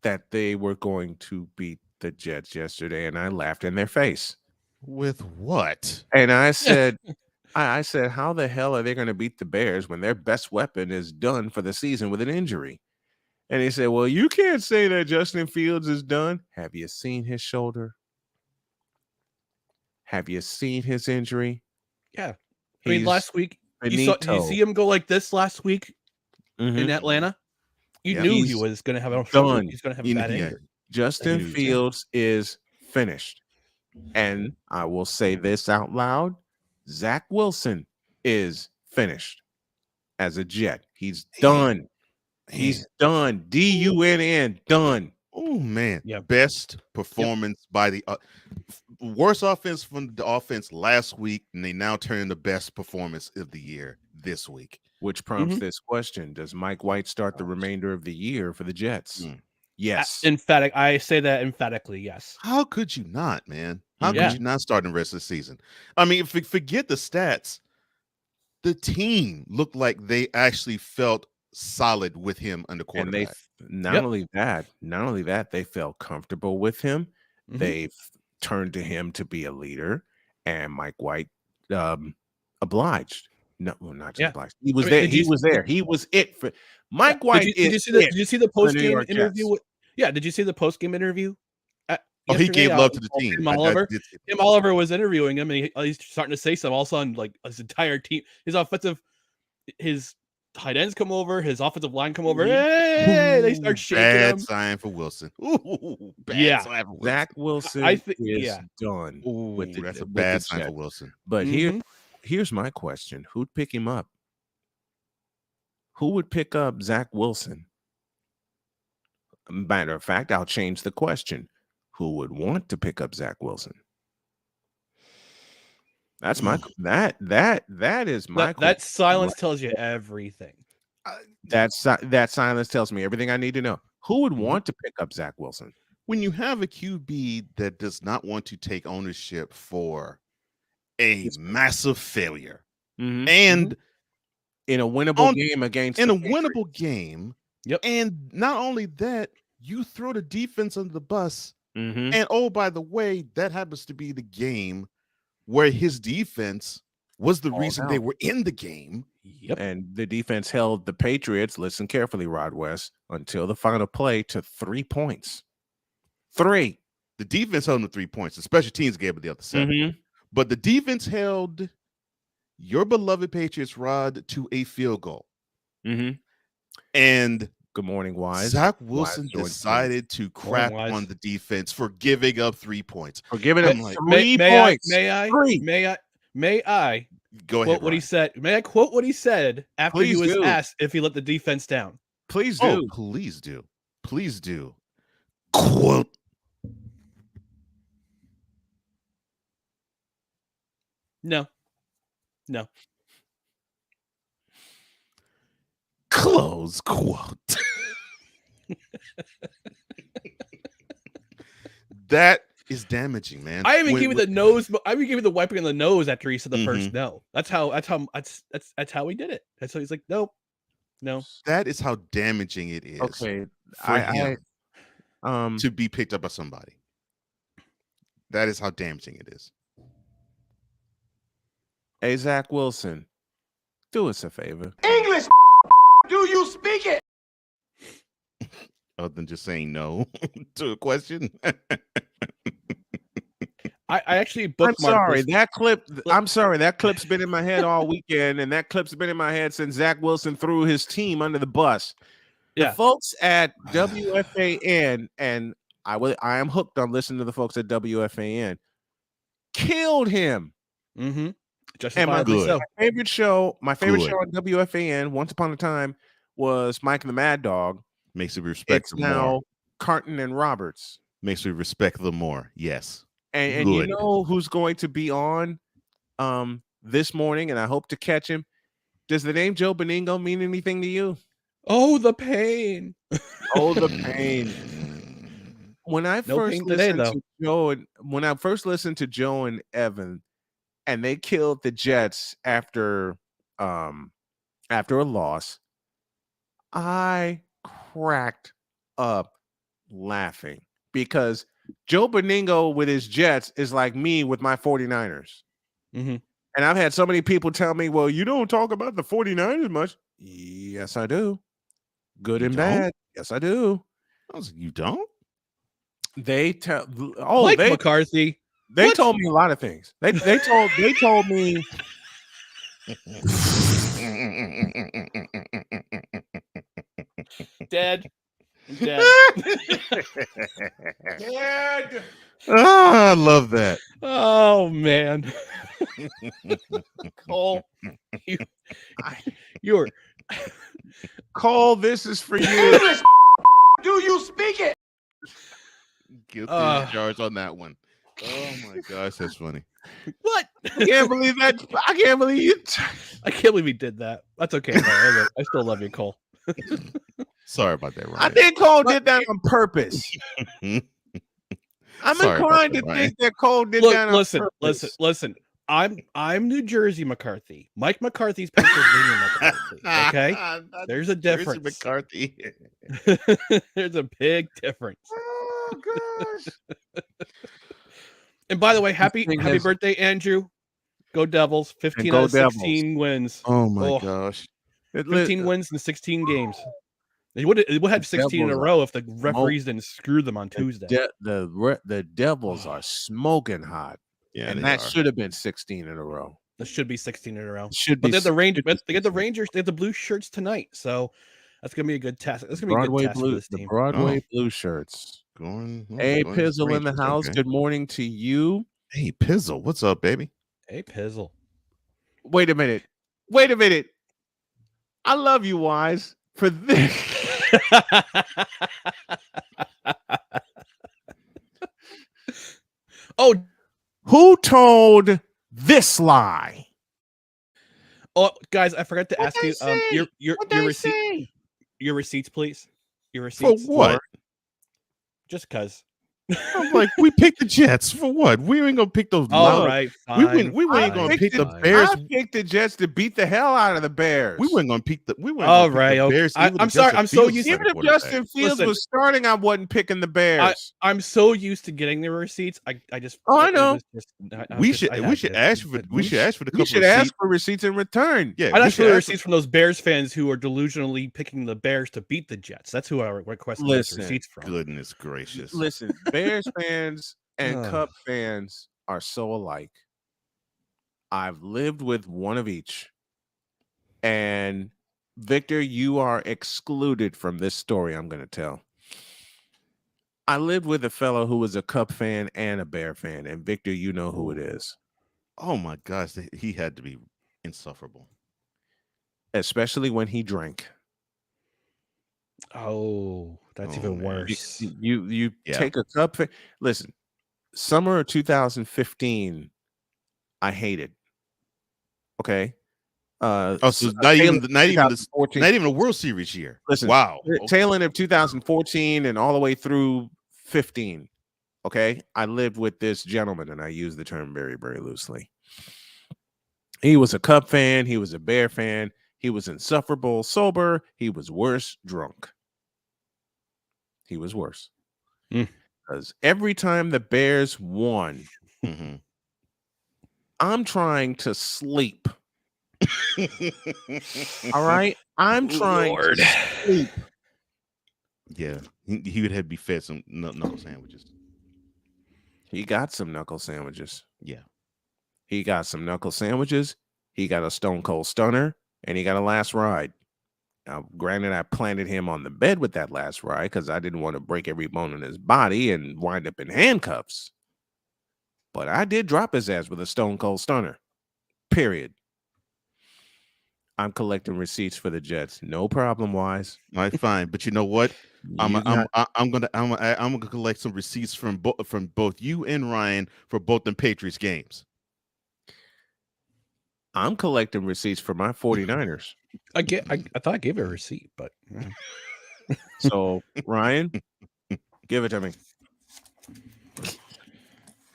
that they were going to beat the Jets yesterday, and I laughed in their face. With what? And I said, I said, how the hell are they going to beat the Bears when their best weapon is done for the season with an injury? And he said, well, you can't say that Justin Fields is done. Have you seen his shoulder? Have you seen his injury? Yeah. I mean, last week, did you see him go like this last week in Atlanta? You knew he was going to have a shoulder. He's going to have a bad injury. Justin Fields is finished. And I will say this out loud. Zach Wilson is finished as a Jet. He's done. He's done. D-U-N-N, done. Oh, man. Yeah. Best performance by the worst offense from the offense last week, and they now turn the best performance of the year this week. Which prompts this question. Does Mike White start the remainder of the year for the Jets? Yes. Emphatic. I say that emphatically, yes. How could you not, man? How could you not start the rest of the season? I mean, forget the stats. The team looked like they actually felt solid with him under quarterback. And not only that, they felt comfortable with him. They've turned to him to be a leader, and Mike White obliged. No, well, not just obliged. He was there. He was there. He was it for Mike White. Did you see the post game interview? Did you see the post game interview? He gave love to the team. Tim Oliver was interviewing him, and he's starting to say something. All of a sudden, like his entire team, his tight ends come over, his offensive line come over. Hey, they start shaking him. Bad sign for Wilson. Bad sign for Wilson. Zach Wilson is done. That's a bad sign for Wilson. But here's my question: who'd pick him up? Who would pick up Zach Wilson? Matter of fact, I'll change the question. Who would want to pick up Zach Wilson? That's my that is my that silence tells you everything. That silence tells me everything I need to know. Who would want to pick up Zach Wilson? When you have a QB that does not want to take ownership for a massive failure, and in a winnable game against in a winnable game, and not only that, you throw the defense under the bus. And oh, by the way, that happens to be the game where his defense was the reason they were in the game. And the defense held the Patriots, listen carefully, Rod West, until the final play to 3 points. 3. The defense held them to 3 points. The special teams gave it the other 7. But the defense held your beloved Patriots, Rod, to a field goal. And good morning, Wise. Zach Wilson decided to crap on the defense for giving up 3 points. For giving up like, 3 points. May I go ahead, quote what he said? May I quote what he said after he was asked if he let the defense down? Please do. Oh, please do. Please do. Quote. No. Close quote. That is damaging, man. I even gave you the nose. I even gave you the wiping on the nose after he said the first no. That's how he did it. That's how he's like, nope, no. That is how damaging it is. Okay, for him to be picked up by somebody. That is how damaging it is. Hey, Zach Wilson, do us a favor. English, do you speak it? Other than just saying no to a question. I actually bookmarked. I'm sorry, that clip's been in my head all weekend, and that clip's been in my head since Zach Wilson threw his team under the bus. The folks at WFAN, and I am hooked on listening to the folks at WFAN, killed him. And my favorite show on WFAN, once upon a time, was Mike and the Mad Dog. Makes me respect them now more. Carton and Roberts. Makes me respect them more. Yes. And you know who's going to be on this morning, and I hope to catch him. Does the name Joe Beningo mean anything to you? Oh, the pain. Oh, the pain. When I first listened to Joe and Evan, and they killed the Jets after a loss, I cracked up laughing because Joe Beningo with his Jets is like me with my 49ers. And I've had so many people tell me, well, you don't talk about the 49ers much. Yes, I do. Good and bad. Yes, I do. You don't? They tell McCarthy. They told me a lot of things. They told me Dead. Dead. I love that. Oh man. Cole, you're Cole, this is for you. English, do you speak it? Guilty as charged on that one. Oh my gosh, that's funny. What? I can't believe that. I can't believe it. I can't believe he did that. That's okay. I still love you, Cole. Sorry about that, Ryan. I think Cole did that on purpose. I'm inclined to think that Cole did that on purpose. Listen. I'm New Jersey McCarthy. Mike McCarthy's Pennsylvania McCarthy. Okay, there's a difference. McCarthy. There's a big difference. Oh gosh. And by the way, happy birthday, Andrew. Go Devils. 15 out of 16 wins. Oh my gosh. 15 wins in 16 games. They would have 16 in a row if the referees didn't screw them on Tuesday. The Devils are smoking hot. Yeah, and that should have been 16 in a row. That should be 16 in a row. But they have the Rangers. They get the Rangers. They have the blue shirts tonight. So that's gonna be a good test. That's gonna be a good test for this team. The Broadway blue shirts. Hey, Pizzle in the house. Okay. Good morning to you. Hey, Pizzle. What's up, baby? Hey, Pizzle. Wait a minute. I love you, Wise, for this. Oh, who told this lie? Oh, guys, I forgot to ask you your receipt. Your receipts, please. Your receipts. For what? Just cause. I'm like, we picked the Jets for what? We ain't gonna pick those. All right, fine. We ain't gonna pick the I Bears. picked the Jets to beat the hell out of the Bears. We weren't gonna pick the. We weren't All gonna pick right, the okay. Bears. I'm sorry. I'm so used. Even if Justin Fields was starting, I wasn't picking the Bears. I'm so used to getting the receipts. I just. Oh, I know. We should ask for the. We should ask for receipts in return. Yeah, I'd ask for the receipts from those Bears fans who are delusionally picking the Bears to beat the Jets. That's who I requested those receipts from. Goodness gracious! Listen, Bears fans and Cub fans are so alike. I've lived with one of each. And Victor, you are excluded from this story I'm going to tell. I lived with a fellow who was a Cub fan and a Bear fan. And Victor, you know who it is. Oh my gosh, he had to be insufferable. Especially when he drank. Oh, that's even worse. You take a Cub fan. Listen, summer of 2015, I hated. Okay. So not even a World Series year. Listen, wow. Tail end of 2014 and all the way through 15. Okay. I lived with this gentleman, and I use the term very, very loosely. He was a Cub fan. He was a Bear fan. He was insufferable sober. He was worse drunk. He was worse. Because every time the Bears won, I'm trying to sleep. All right. I'm trying to sleep. Yeah. He would have be fed some knuckle sandwiches. He got some knuckle sandwiches. Yeah. He got some knuckle sandwiches. He got a stone cold stunner, and he got a last ride. Now, granted, I planted him on the bed with that last ride because I didn't want to break every bone in his body and wind up in handcuffs. But I did drop his ass with a stone cold stunner. Period. I'm collecting receipts for the Jets. No problem, Wise. All right, fine. But you know what? I'm gonna collect some receipts from both you and Ryan for both the Patriots games. I'm collecting receipts for my 49ers. I thought I gave a receipt, but so Ryan, give it to me.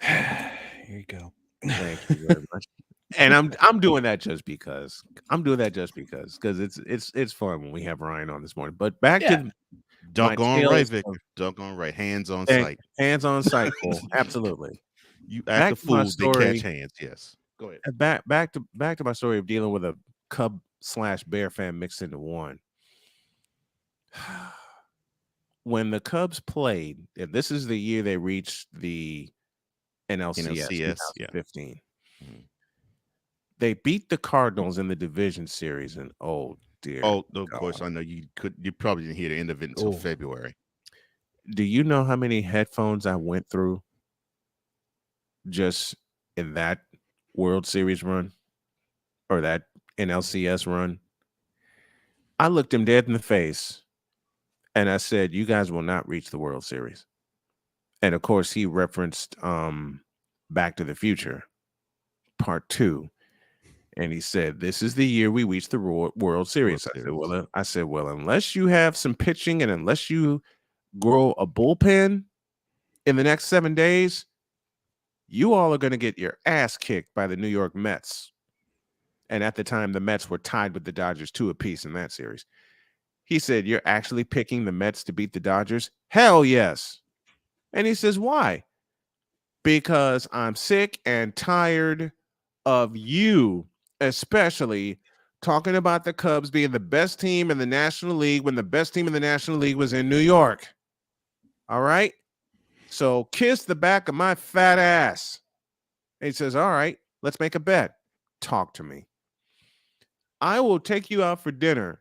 Here you go. Thank you very much. And I'm doing that just because. It's fun when we have Ryan on this morning. But back to doggone right, Victor. Doggone right. Hands on sight. Hands on sight. Absolutely. You act a fool, they catch hands. Yes. Go ahead. Back to my story of dealing with a Cub/Bear fan mixed into one. When the Cubs played, and this is the year they reached the NLCS 2015. Yeah. They beat the Cardinals in the division series, and oh dear. Oh, of course, I know you probably didn't hear the end of it until February. Do you know how many headphones I went through just in that World Series run or that NLCS run? I looked him dead in the face and I said, you guys will not reach the World Series. And of course, he referenced Back to the Future Part 2. And he said, this is the year we reached the World Series. I said, well, unless you have some pitching and unless you grow a bullpen in the next 7 days, you all are going to get your ass kicked by the New York Mets. And at the time, the Mets were tied with the Dodgers 2 apiece in that series. He said, you're actually picking the Mets to beat the Dodgers? Hell yes. And he says, why? Because I'm sick and tired of you, especially talking about the Cubs being the best team in the National League when the best team in the National League was in New York. All right? So kiss the back of my fat ass. And he says, all right, let's make a bet. Talk to me. I will take you out for dinner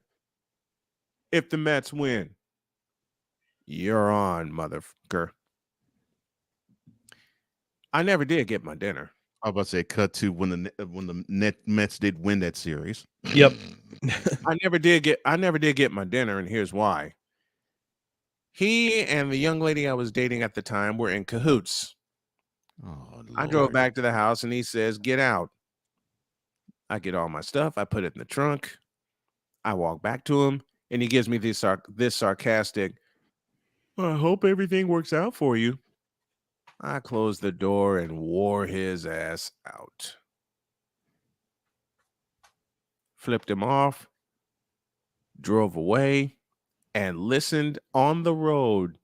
if the Mets win. You're on, motherfucker. I never did get my dinner. I was about to say cut to when the Mets did win that series. Yep. I never did get my dinner, and here's why. He and the young lady I was dating at the time were in cahoots. Oh, I drove back to the house and he says, get out. I get all my stuff. I put it in the trunk. I walk back to him and he gives me this sarcastic, I hope everything works out for you. I closed the door and wore his ass out. Flipped him off, drove away, and listened on the road.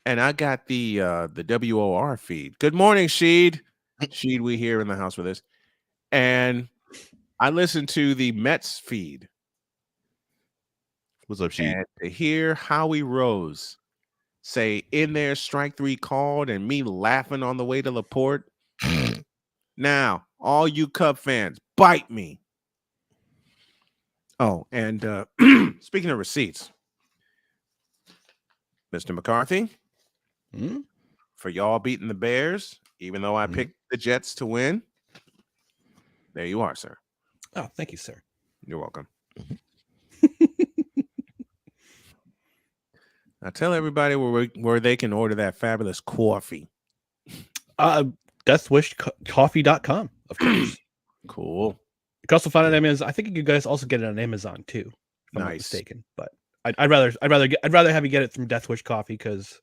And I got the WOR feed. Good morning, Sheed. Sheed, we here in the house with us. And I listened to the Mets feed. What's up, Sheed? And to hear Howie Rose say in there strike 3 called and me laughing on the way to Laporte. Now, all you Cub fans, bite me. Oh, and speaking of receipts, Mr. McCarthy, for y'all beating the Bears, even though I picked the Jets to win, there you are, sir. Oh, thank you, sir. You're welcome. Now tell everybody where they can order that fabulous coffee. Deathwishcoffee.com, of course. Cool. You can also find it on Amazon. I think you guys also get it on Amazon too, if I'm not mistaken. But I'd rather have you get it from Death Wish Coffee because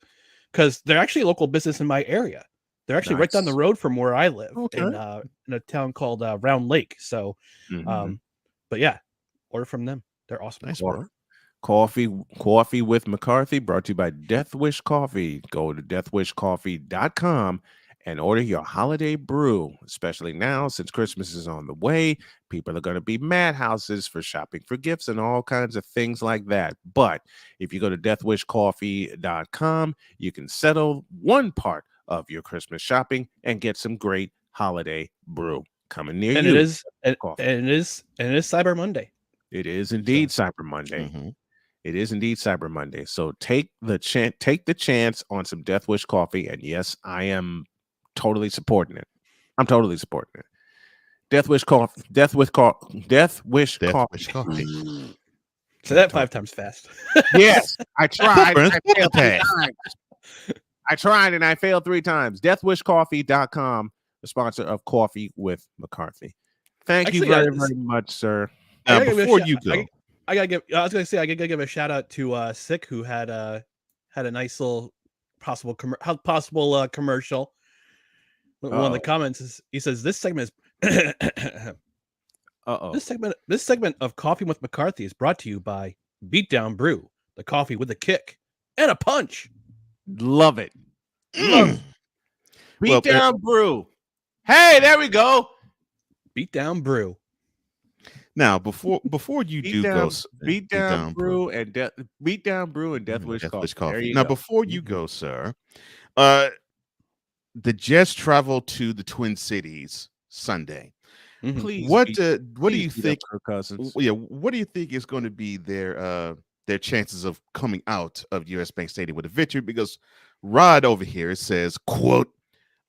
they're actually a local business in my area. They're actually right down the road from where I live in a town called Round Lake. So, but yeah, order from them. They're awesome. Nice work. Coffee with McCarthy, brought to you by Death Wish Coffee. Go to deathwishcoffee.com and order your holiday brew, especially now since Christmas is on the way. People are going to be madhouses for shopping for gifts and all kinds of things like that. But if you go to deathwishcoffee.com, you can settle one part of your Christmas shopping and get some great holiday brew coming near you. It is Cyber Monday. It is indeed Cyber Monday. It is indeed Cyber Monday. So take the chance on some Death Wish coffee. And yes, I am totally supporting it. I'm totally supporting it. Death Wish coffee. Say that 5 times fast. Yes, I tried. I tried and I failed 3 times. Deathwishcoffee.com, the sponsor of Coffee with McCarthy. Thank you very much, sir. Before you go, I gotta give a shout out to Sick, who had a nice little possible commercial. One of the comments is he says this segment is This segment of Coffee with McCarthy is brought to you by Beatdown Brew, the coffee with a kick and a punch. Love it. Beatdown Brew. Hey, there we go. Beatdown Brew. Now, before you do go, Beatdown Brew and Beatdown Brew and Death Wish Coffee. Now, before you go, sir, the Jets travel to the Twin Cities Sunday. Please, what do you think, Cousins? Yeah, what do you think is going to be their chances of coming out of US Bank Stadium with a victory? Because Rod over here says, quote,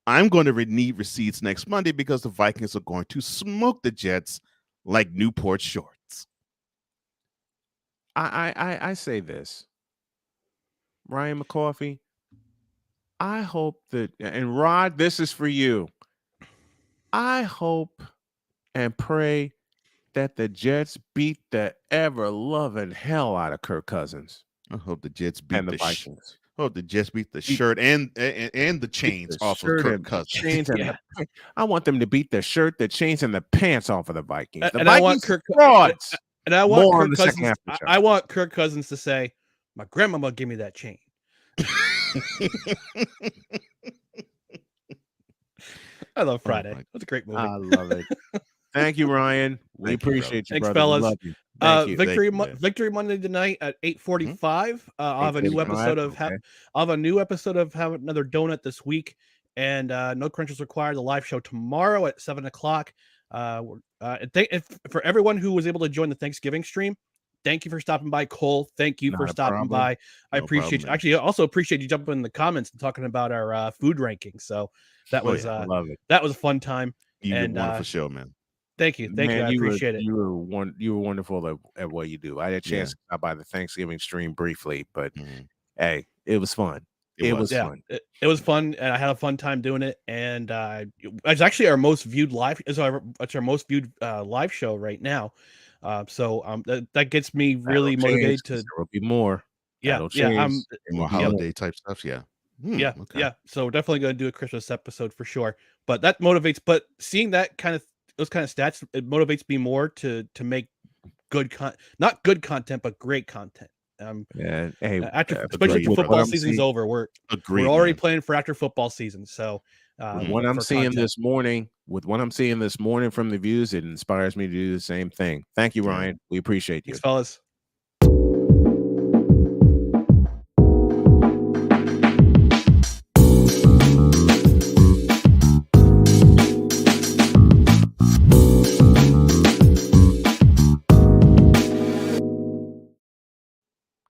"I'm going to need receipts next Monday because the Vikings are going to smoke the Jets like Newport shorts." I say this, Ryan McCarthy. I hope that, and Rod, this is for you. I hope and pray that the Jets beat the ever-loving hell out of Kirk Cousins. I hope the Jets beat the Vikings. I hope the Jets beat the shirt and the chains off of Kirk Cousins. I want them to beat the shirt, the chains, and the pants off of the Vikings. And I want Kirk Cousins. I want Kirk Cousins to say, "My grandmama gave me that chain." I love Friday. That's a great movie. I love it. Thank you, Ryan. We appreciate you, thanks, brother. fellas. Love you. Victory Monday tonight at 8:45. I'll have a new episode of Have Another Donut this week, and no crunches required. The live show tomorrow at 7:00. For everyone who was able to join the Thanksgiving stream, thank you for stopping by, Cole. Thank you for stopping by. I appreciate you. Actually, I also appreciate you jumping in the comments and talking about our food rankings. So that was I love it. That was a fun time. You did a wonderful show, man. Thank you. I appreciate it. You were wonderful at what you do. I had a chance to stop by the Thanksgiving stream briefly, but hey, it was fun. It was fun. It was fun, and I had a fun time doing it. And it's actually our most viewed live. It's our most viewed live show right now. So that gets me really motivated to. There will be more. Yeah, more holiday type stuff. Yeah. Yeah, okay. yeah. So definitely going to do a Christmas episode for sure. But that motivates. But seeing that those kind of stats, it motivates me more to make good not good content, but great content. Hey, especially after football season is over, we're already planning for after football season. So with what I'm seeing this morning from the views, it inspires me to do the same thing. Thank you, Ryan. We appreciate you. Thanks, fellas.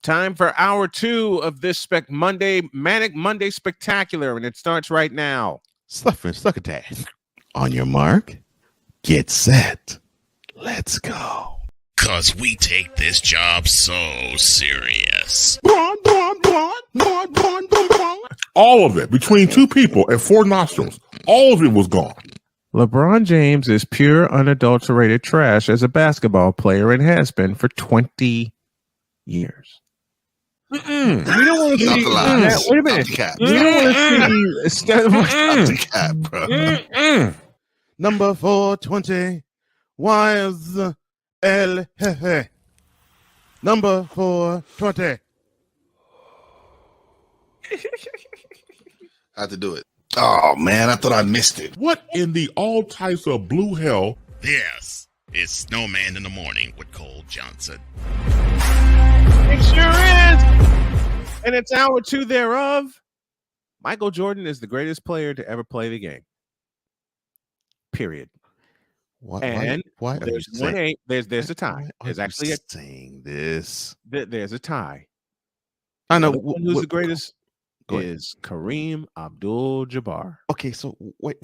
Time for hour 2 of this Manic Monday Spectacular, and it starts right now. Succotash. On your mark, get set. Let's go. 'Cause we take this job so serious. All of it, between 2 people and 4 nostrils, all of it was gone. LeBron James is pure, unadulterated trash as a basketball player and has been for 20 years. We don't want to see that. Wait a minute. We don't want to see bro. Number 420. Why is El Jefe? Number 420. I had to do it. Oh man, I thought I missed it. What in the all types of blue hell? Yes, it's Snowman in the Morning with Cole Johnson. It sure is. And it's hour 2 thereof. Michael Jordan is the greatest player to ever play the game. Period. Why there's a tie. There's actually saying this. There's a tie. I know who's the greatest is Kareem Abdul-Jabbar. Okay, so wait.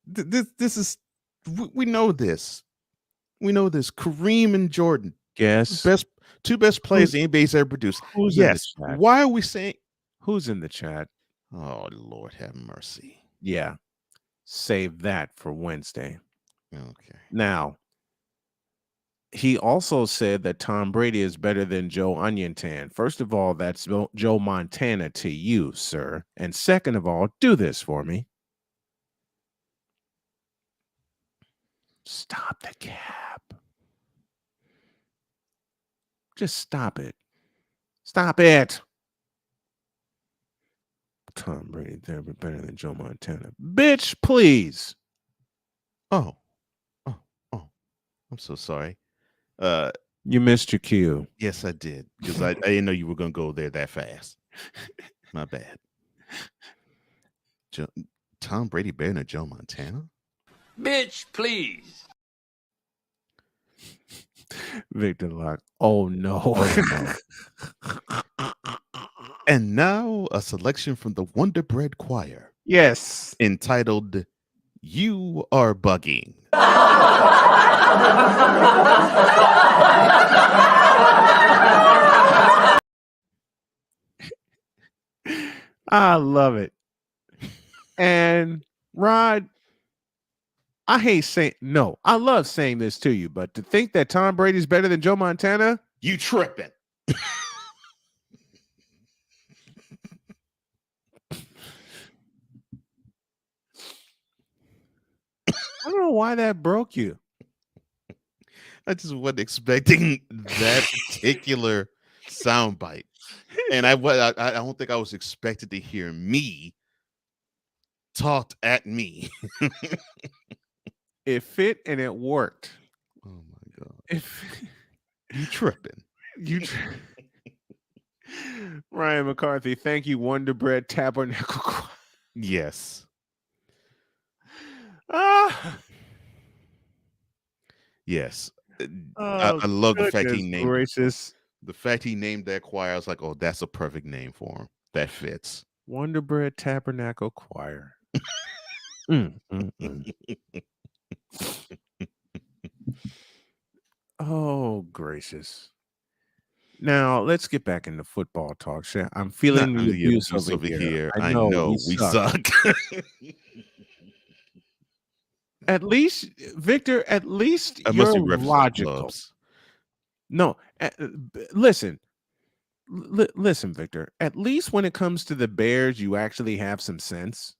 This is we know this. We know this. Kareem and Jordan. Yes. Two best players the NBA's ever produced. Who's in the chat? Why are we saying who's in the chat? Oh Lord have mercy. Yeah. Save that for Wednesday. Okay. Now, he also said that Tom Brady is better than Joe Oniontan. First of all, that's Joe Montana to you, sir. And second of all, do this for me. Stop the cap. Just stop it. Stop it. Tom Brady, they're better than Joe Montana. Bitch, please. Oh. I'm so sorry. You missed your cue. Yes, I did. Because I didn't know you were going to go there that fast. My bad. Tom Brady better than Joe Montana? Bitch, please. Victor Locke. Oh, no. And now a selection from the Wonder Bread Choir. Yes. Entitled, You Are Bugging. I love it. And Rod, I hate saying no. I love saying this to you, but to think that Tom Brady's better than Joe Montana, you tripping. I don't know why that broke you. I just wasn't expecting that particular soundbite. And I don't think I was expected to hear me talked at me. It fit and it worked. Oh my God. You tripping. Ryan McCarthy, thank you, Wonder Bread Tabernacle. Yes. Yes. I love the fact he named gracious. The fact he named that choir. I was like, oh, that's a perfect name for him. That fits. Wonder Bread Tabernacle Choir. Oh, gracious. Now, let's get back into football talk. I'm feeling the abuse over here. I know we suck. At least, Victor, you're logical. No, listen. listen, Victor. At least when it comes to the Bears, you actually have some sense.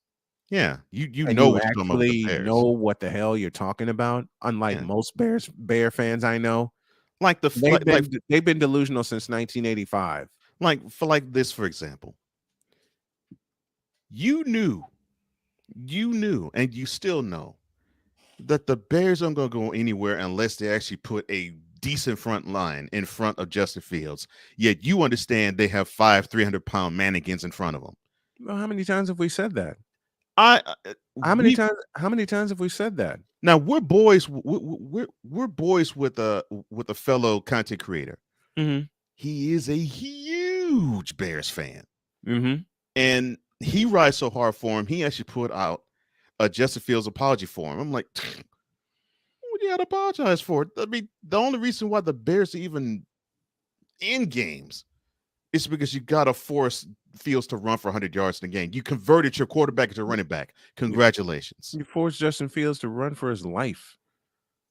Yeah, you And know you what you're talking about with the actually Bears. know what the hell you're talking about. Unlike most Bear fans I know, like they've been delusional since 1985. Like this, for example. You knew, and you still know that the Bears aren't going to go anywhere unless they actually put a decent front line in front of Justin Fields. Yet you understand they have 5 300-pound mannequins in front of them. Well, how many times have we said that? How many times have we said that? Now we're boys. We're boys with a fellow content creator. Mm-hmm. He is a huge Bears fan, mm-hmm. and he rides so hard for him. He actually put out a Justin Fields apology for him. I'm like, what do you got to apologize for? I mean, the only reason why the Bears are even in games is because you got to force Fields to run for 100 yards in the game. You converted your quarterback into running back. Congratulations. You forced Justin Fields to run for his life.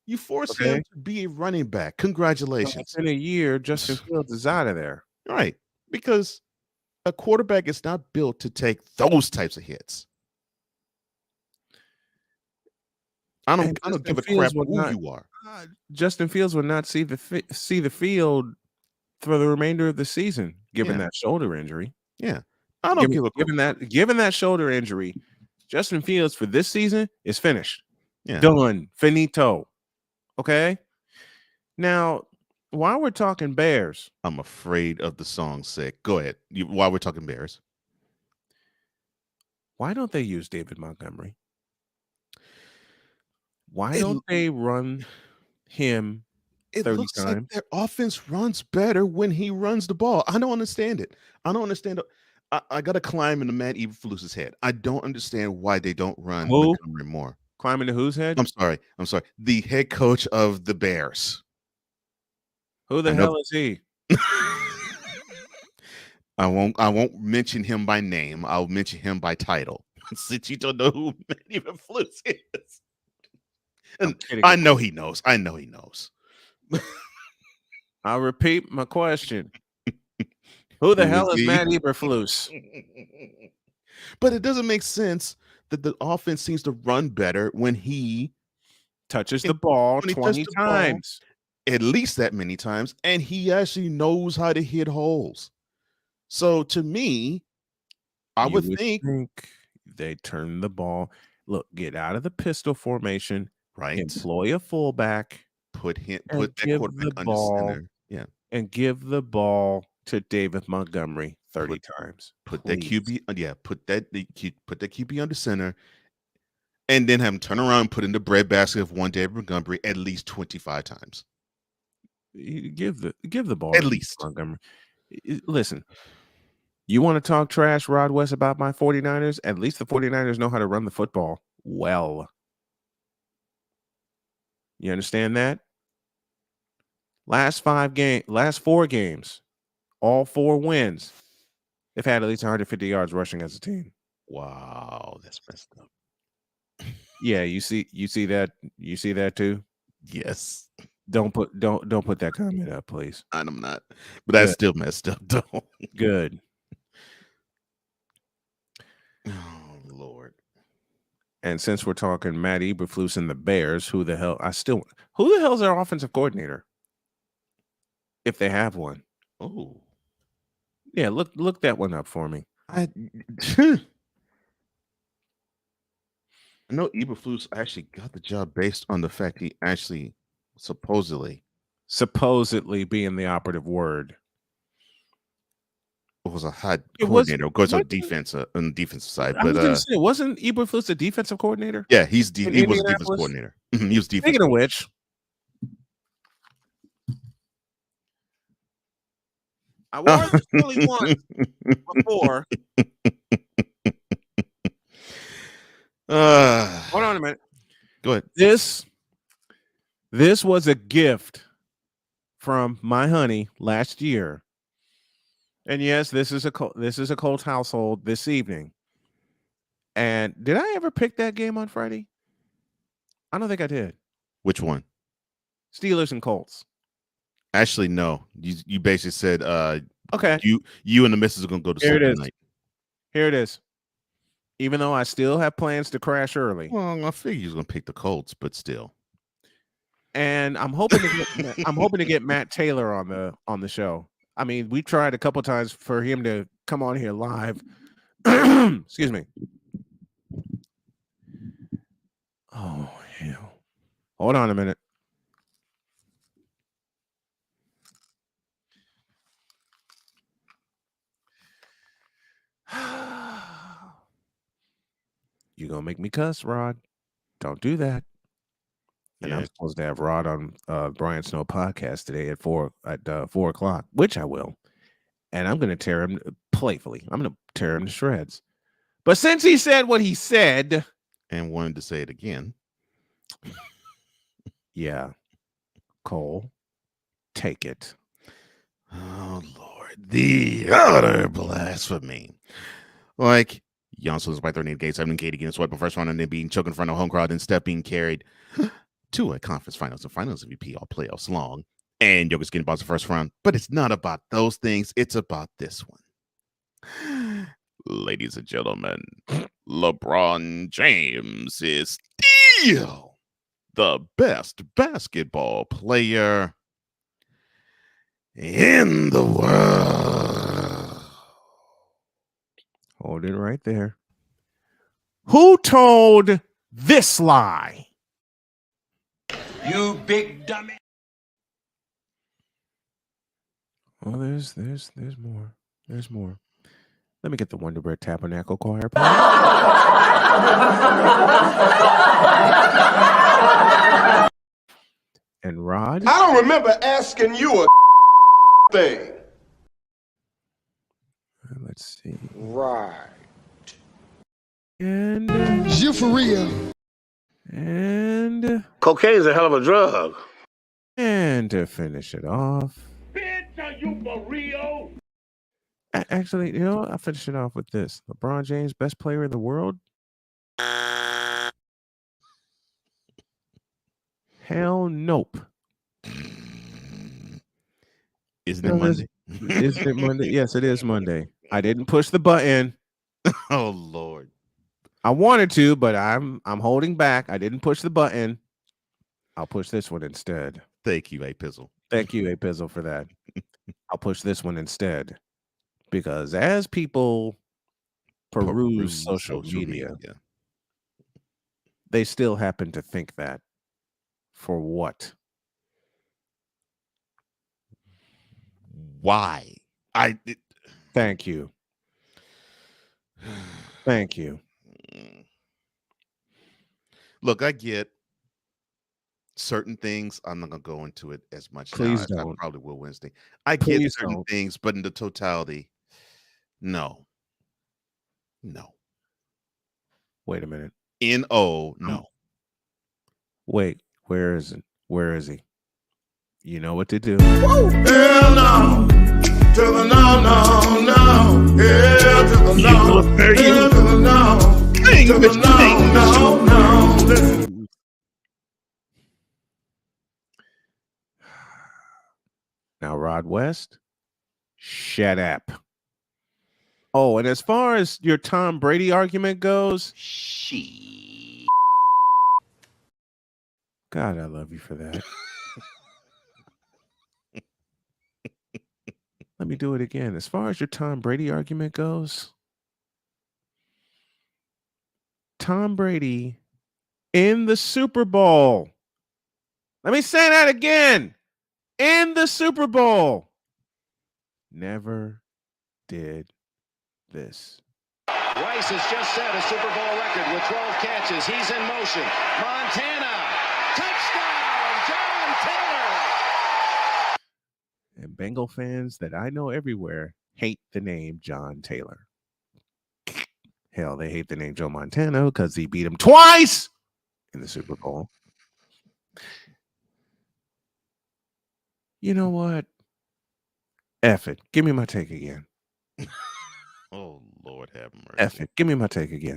You force him to be a running back. Congratulations. In a year, Justin Fields is out of there. Right. Because a quarterback is not built to take those types of hits. I don't give a crap who you are. Justin Fields will not see the field for the remainder of the season, given that shoulder injury. Yeah. I don't give a crap. Given that shoulder injury, Justin Fields for this season is finished. Yeah. Done. Finito. Okay. Now, while we're talking Bears, I'm afraid of the song sick. Go ahead. While we're talking Bears. Why don't they use David Montgomery? Why don't they run him 30 It looks times? like their offense runs better when he runs the ball. I don't understand it. I don't understand. I got to climb into Matt Eberflus's head. I don't understand why they don't run Montgomery more. Climb into whose head? I'm sorry. The head coach of the Bears. Who the hell is he? I won't mention him by name. I'll mention him by title. Since you don't know who Matt Eberflus is. And I know he knows. I'll repeat my question. Who the hell is Matt Eberflus? But it doesn't make sense that the offense seems to run better when he touches the ball 20 times. At least that many times. And he actually knows how to hit holes. So to me, I would think they turn the ball. Look, get out of the pistol formation. Right. Employ a fullback. Put that quarterback under center. Yeah. And give the ball to David Montgomery 30 times. Put that QB, put that QB under center, and then have him turn around and put in the breadbasket of one David Montgomery at least 25 times. Give the ball at least Montgomery. Listen, you want to talk trash, Rod West, about my 49ers? At least the 49ers know how to run the football well. You understand that? Last 4 games, all 4 wins. They've had at least 150 yards rushing as a team. Wow, that's messed up. Yeah, you see that? You see that too? Yes. Don't put that comment up, please. I'm not. But that's still messed up, though. Good. Oh, Lord. And since we're talking Matt Eberflus and the Bears, who the hell is their offensive coordinator? If they have one. Oh. Yeah, look that one up for me. I know Eberflus actually got the job based on the fact he actually supposedly being the operative word. It was a hot coordinator. Of course, on the defensive side. I was going to say, wasn't Eberflus a defensive coordinator? Yeah, he was a defensive coordinator. He was defensive. Speaking of which, I warned this only once before. Hold on a minute. Go ahead. This was a gift from my honey last year. And yes, this is a Colts household this evening. And did I ever pick that game on Friday? I don't think I did. Which one? Steelers and Colts. Actually, no. You basically said Okay. You and the missus are gonna go to sleep tonight. Here it is. Even though I still have plans to crash early. Well, I figure he's gonna pick the Colts, but still. And I'm hoping to get Matt Taylor on the show. I mean, we tried a couple times for him to come on here live. Excuse me. Oh hell. Hold on a minute. You're gonna make me cuss, Rod. Don't do that. And I'm supposed to have Rod on Brian Snow podcast today at 4 o'clock, which I will. And I'm gonna tear him playfully. I'm gonna tear him to shreds. But since he said what he said and wanted to say it again. Yeah. Cole, take it. Oh Lord, the utter blasphemy. Like Janssen by 38 gates, 7 gate against swept the first round and then being choked in front of home crowd and step being carried to a conference finals and finals MVP all playoffs long. And Jokic getting bounced the first round. But it's not about those things. It's about this one. Ladies and gentlemen, LeBron James is still the best basketball player in the world. Hold it right there. Who told this lie? You big dummy. Well, there's more. There's more. Let me get the Wonder Bread Tabernacle Choir. And Rod? I don't remember asking you a thing. Let's see. Right. And you for real? And cocaine's a hell of a drug. And to finish it off. Bitch, are you for real? Actually, you know, I'll finish it off with this. LeBron James, best player in the world? Hell nope. Isn't it Monday? Isn't it Monday? Yes, it is Monday. I didn't push the button. Oh Lord. I wanted to, but I'm holding back. I didn't push the button. I'll push this one instead. Thank you, A Pizzle. Thank you, A Pizzle, for that. I'll push this one instead. Because as people peruse social media, they still happen to think that. For what? Why? Thank you. Thank you. Look, I get certain things. I'm not gonna go into it as much. Please now, don't. I probably will Wednesday. I Please get certain don't. things, but in the totality, no. Wait a minute. No. Wait, where is it? Where is he? You know what to do. Hell no. To the no, no, no. Hell to the no. Hell to the no. To the no, no, no. Now, Rod West, shut up. Oh, and as far as your Tom Brady argument goes, God, I love you for that. Let me do it again. As far as your Tom Brady argument goes, Tom Brady in the Super Bowl. Let me say that again. In the Super Bowl. Never did this. Rice has just set a Super Bowl record with 12 catches. He's in motion. Montana. Touchdown, John Taylor. And Bengal fans that I know everywhere hate the name John Taylor. Hell, they hate the name Joe Montana because he beat him twice in the Super Bowl. You know what? F it. Give me my take again. Oh, Lord have mercy. F it. Give me my take again.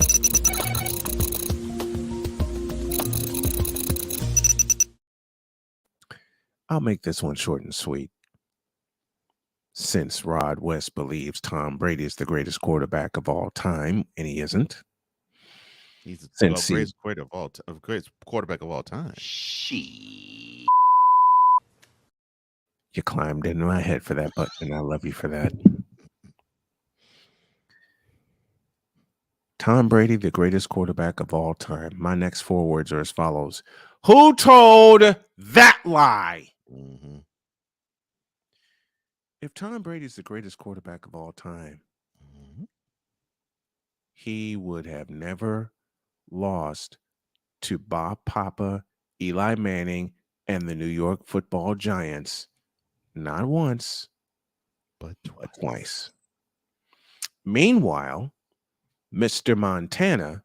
I'll make this one short and sweet. since Rod West believes Tom Brady is the greatest quarterback of all time, and he isn't. He's the greatest quarterback of all time. You climbed into my head for that button, and I love you for that. Tom Brady, the greatest quarterback of all time. My next 4 words are as follows. Who told that lie? Mm-hmm. If Tom Brady is the greatest quarterback of all time, he would have never lost to Bob Papa, Eli Manning, and the New York Football Giants. Not once, but twice. Meanwhile, Mr. Montana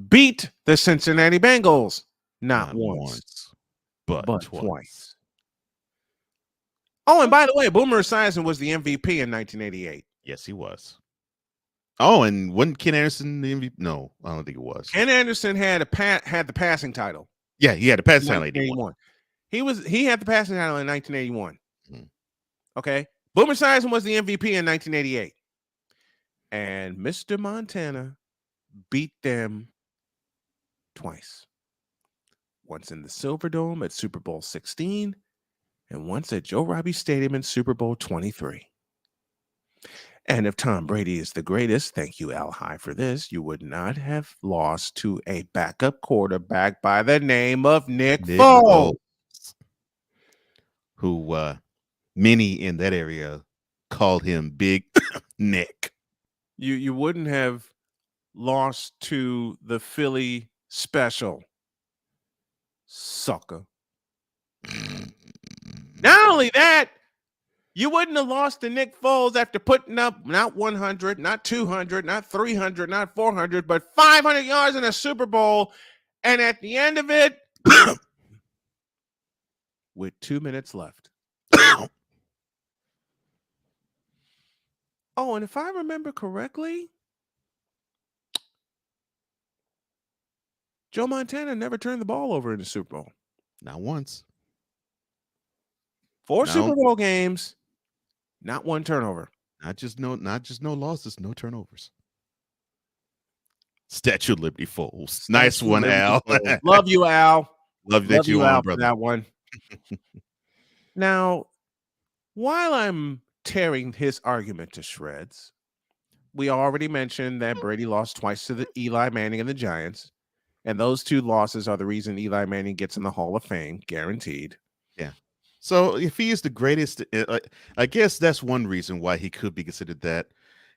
beat the Cincinnati Bengals. Not once, but twice. Oh, and by the way, Boomer Esiason was the MVP in 1988. Yes, he was. Oh, and wasn't Ken Anderson the MVP? No, I don't think it was. Ken Anderson had the passing title. Yeah, he had the passing title in 1981. He had the passing title in 1981. Okay. Boomer Esiason was the MVP in 1988. And Mr. Montana beat them twice. Once in the Silverdome at Super Bowl 16, and once at Joe Robbie Stadium in Super Bowl 23. And if Tom Brady is the greatest, thank you, Al High, for this, you would not have lost to a backup quarterback by the name of Nick Foles. Who many in that area called him Big Nick. You wouldn't have lost to the Philly Special. Sucker. Not only that, you wouldn't have lost to Nick Foles after putting up not 100, not 200, not 300, not 400, but 500 yards in a Super Bowl. And at the end of it, with 2 minutes left. Oh, and if I remember correctly, Joe Montana never turned the ball over in the Super Bowl. Not once. 4 Super Bowl games, not 1 turnover. Not just no losses, no turnovers. Statue of Liberty Foles. Nice one, Al. Love you, Al. Love that you Al, on, brother. for that one. Now, while I'm tearing his argument to shreds, we already mentioned that Brady lost twice to the Eli Manning and the Giants, and those 2 losses are the reason Eli Manning gets in the Hall of Fame, guaranteed. Yeah. So if he is the greatest, I guess that's one reason why he could be considered that.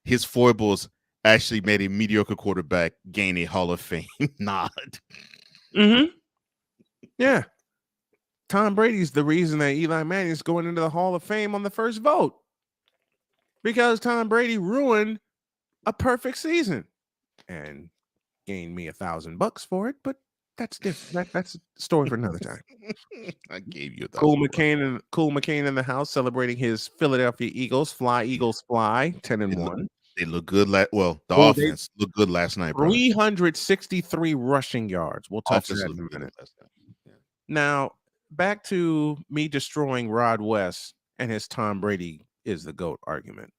His foibles actually made a mediocre quarterback gain a Hall of Fame nod. Mm-hmm. Yeah. Tom Brady's the reason that Eli Manning is going into the Hall of Fame on the first vote. Because Tom Brady ruined a perfect season and gained me $1,000 for it, but that's different. That's a story for another time. I gave you Cool McCain in the house celebrating his Philadelphia Eagles. Fly, Eagles, fly. 10-1. They look good. Offense looked good last night, bro. 363 rushing yards. We'll touch that in a minute. Yeah. Now, back to me destroying Rod West and his Tom Brady is the GOAT argument.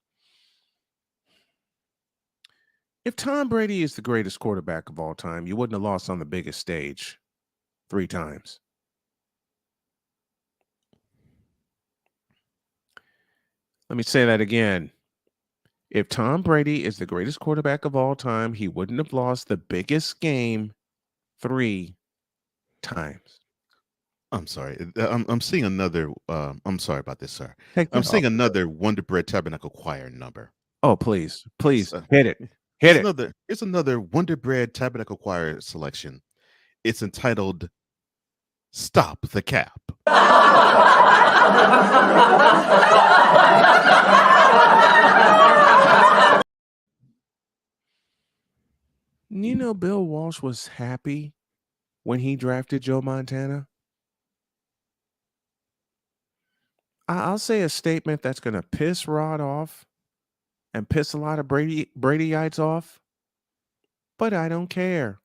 If Tom Brady is the greatest quarterback of all time, you wouldn't have lost on the biggest stage 3 times. Let me say that again. If Tom Brady is the greatest quarterback of all time, he wouldn't have lost the biggest game 3 times. I'm sorry. I'm seeing another. I'm sorry about this, sir. I'm seeing another Wonder Bread Tabernacle Choir number. Oh, please hit it. It's another Wonder Bread Tabernacle Choir selection. It's entitled "Stop the Cap." You know, Bill Walsh was happy when he drafted Joe Montana. I'll say a statement that's going to piss Rod off and piss a lot of Bradyites off, but I don't care.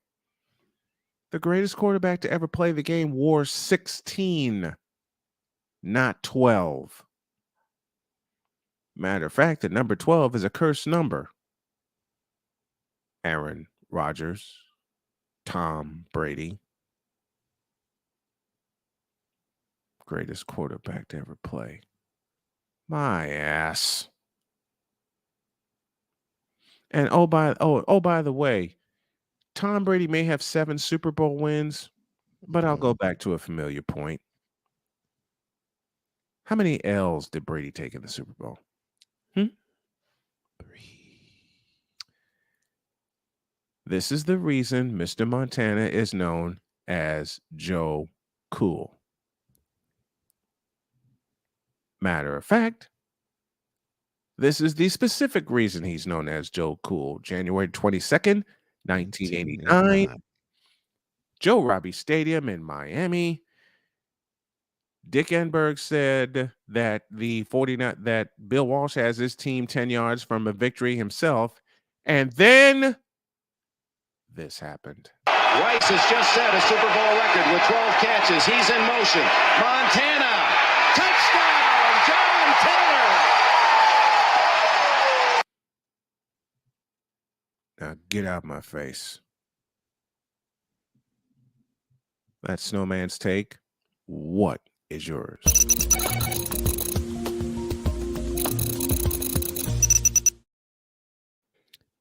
The greatest quarterback to ever play the game wore 16, not 12. Matter of fact, the number 12 is a cursed number. Aaron Rodgers, Tom Brady, greatest quarterback to ever play. My ass. And by the way, Tom Brady may have 7 Super Bowl wins, but I'll go back to a familiar point. How many L's did Brady take in the Super Bowl? 3. This is the reason Mr. Montana is known as Joe Cool. Matter of fact, this is the specific reason he's known as Joe Cool. January 22nd, 1989, Joe Robbie Stadium in Miami. Dick Enberg said that that Bill Walsh has his team 10 yards from a victory himself. And then this happened. Rice has just set a Super Bowl record with 12 catches. He's in motion. Montana, touchdown, John Taylor. Now get out of my face. That's Snowman's take. What is yours?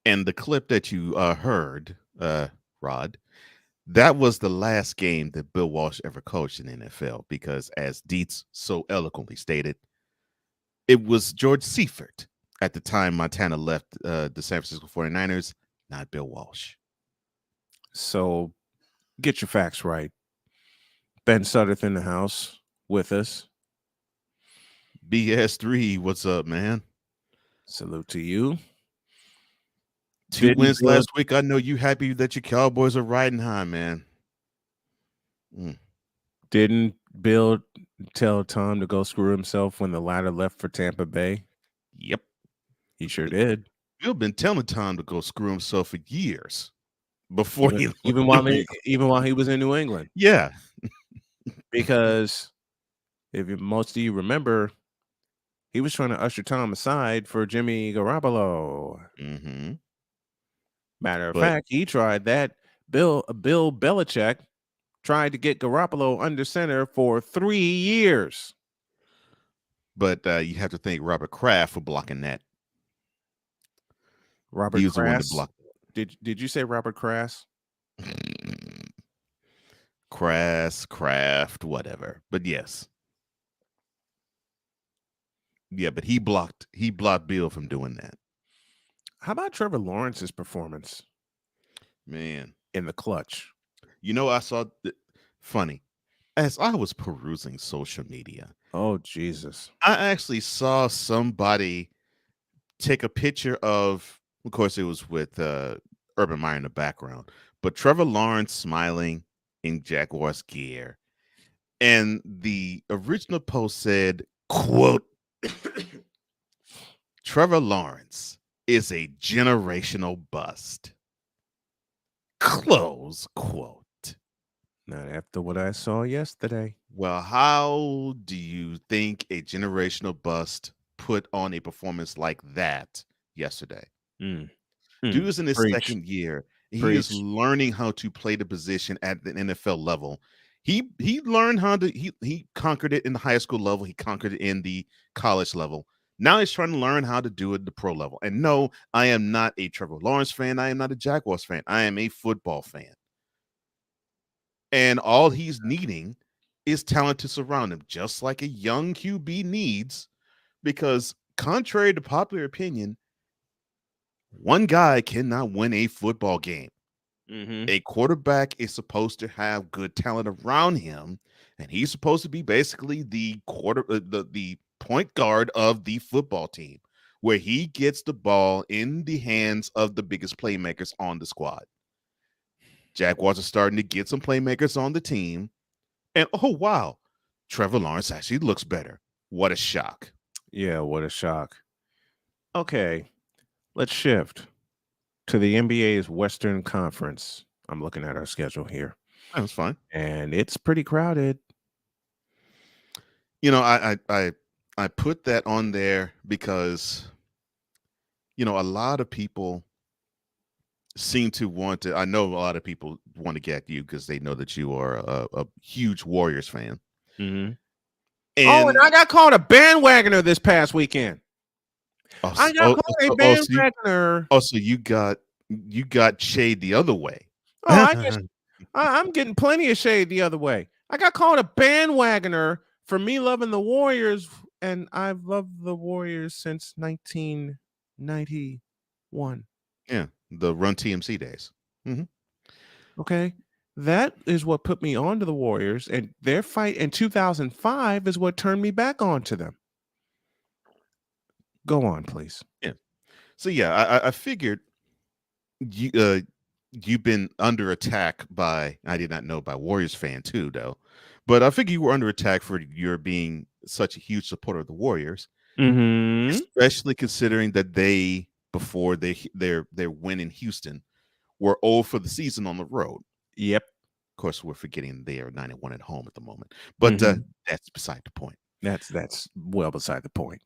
And the clip that you heard, Rod, that was the last game that Bill Walsh ever coached in the NFL because, as Dietz so eloquently stated, it was George Seifert at the time Montana left the San Francisco 49ers, not Bill Walsh. So get your facts right. Ben Sutterth in the house with us. BS3, what's up, man? Salute to you. 2 wins last week. I know you happy that your Cowboys are riding high, man. Didn't Bill tell Tom to go screw himself when the latter left for Tampa Bay? Yep. He sure did. Bill been telling Tom to go screw himself for years before even while he was in New England. Yeah. Because if most of you remember, he was trying to usher Tom aside for Jimmy Garoppolo. Mm-hmm. Matter of fact, he tried that. Bill Belichick tried to get Garoppolo under center for 3 years. But you have to thank Robert Kraft for blocking that. Robert Kraft. The one to block. Did you say Robert Kraft? Kraft, whatever. But yes. Yeah, but he blocked Bill from doing that. How about Trevor Lawrence's performance? Man. In the clutch. You know, I saw funny. As I was perusing social media. Oh, Jesus. I actually saw somebody take a picture of course, it was with Urban Meyer in the background, but Trevor Lawrence smiling in Jaguars gear. And the original post said, quote, Trevor Lawrence is a generational bust. Close quote. Not after what I saw yesterday. Well, how do you think a generational bust put on a performance like that yesterday? Dude is in his second year. He is learning how to play the position at the NFL level. He learned how to he conquered it in the high school level. He conquered it in the college level. Now he's trying to learn how to do it at the pro level. And no, I am not a Trevor Lawrence fan. I am not a Jaguars fan. I am a football fan. And all he's needing is talent to surround him, just like a young QB needs, because contrary to popular opinion, one guy cannot win a football game. Mm-hmm. A quarterback is supposed to have good talent around him, and he's supposed to be basically the point guard of the football team, where he gets the ball in the hands of the biggest playmakers on the squad. Jaguars are starting to get some playmakers on the team, and oh wow, Trevor Lawrence actually looks better. What a shock. Yeah, what a shock. Okay. Let's shift to the NBA's Western Conference. I'm looking at our schedule here. That's fine. And it's pretty crowded. You know, I I put that on there because, a lot of people seem to want to. I know a lot of people want to get you because they know that you are a huge Warriors fan. Mm-hmm. And I got called a bandwagoner this past weekend. I got called a bandwagoner. So you got shade the other way. I'm getting plenty of shade the other way. I got called a bandwagoner for me loving the Warriors, and I've loved the Warriors since 1991. Yeah, the Run TMC days. Mm-hmm. Okay, that is what put me onto the Warriors, and their fight in 2005 is what turned me back onto them. Go on, please. Yeah. So yeah, I figured you've been under attack by, I did not know, by Warriors fan too, though. But I figure you were under attack for your being such a huge supporter of the Warriors, especially considering that they, before their win in Houston, were 0 for the season on the road. Yep. Of course, we're forgetting they are 9-1 at home at the moment, but that's beside the point. That's well beside the point.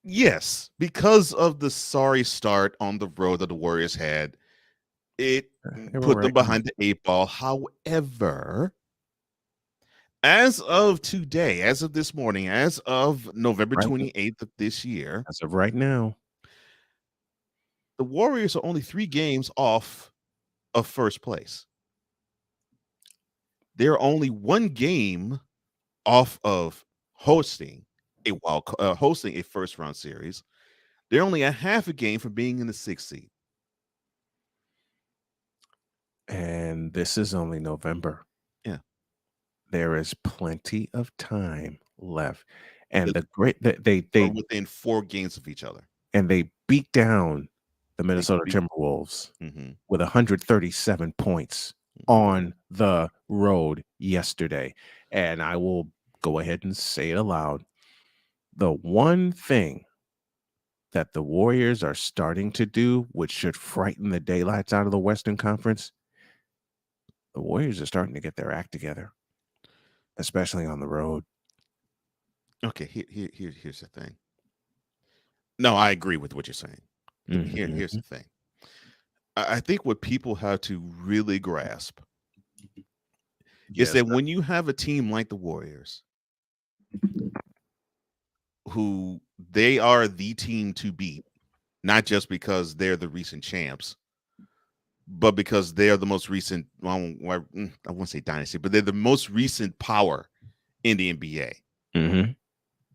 Yes, because of the sorry start on the road that the Warriors had, it put them behind the 8 ball. However, as of today, as of this morning, as of November 28th of this year, as of right now, the Warriors are only 3 games off of first place. They're only 1 game off of hosting a first round series. They're only a half a game from being in the 6th seed. And this is only November. Yeah. There is plenty of they are within 4 games of each other. And they beat down the Minnesota Timberwolves with 137 points on the road yesterday. And I will go ahead and say it aloud. The one thing that the Warriors are starting to do, which should frighten the daylights out of the Western Conference, the Warriors are starting to get their act together, especially on the road. Okay, here's the thing. No, I agree with what you're saying. Here's the thing. I think what people have to really grasp is that when you have a team like the Warriors, who they are the team to beat, not just because they're the recent champs, but because they are the most recent, I won't say dynasty, but they're the most recent power in the NBA.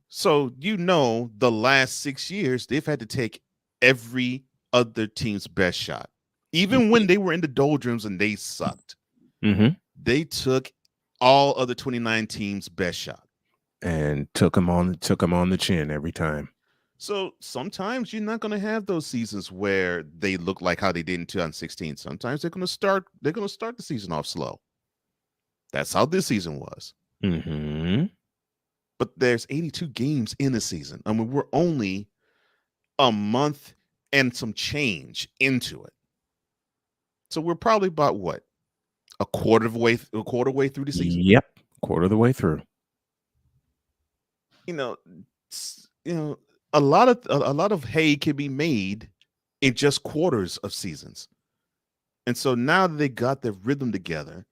So, the last 6 years, they've had to take every other team's best shot. Even when they were in the doldrums and they sucked, they took all other 29 teams' best shot. And took them on the chin every time. So sometimes you're not going to have those seasons where they look like how they did in 2016. Sometimes they're going to start the season off slow. That's how this season was. But there's 82 games in a season. I mean, we're only a month and some change into it. So we're probably about what? A quarter way through the season? Yep. Quarter of the way through. A lot of hay can be made in just quarters of seasons. And so now that they got their rhythm together,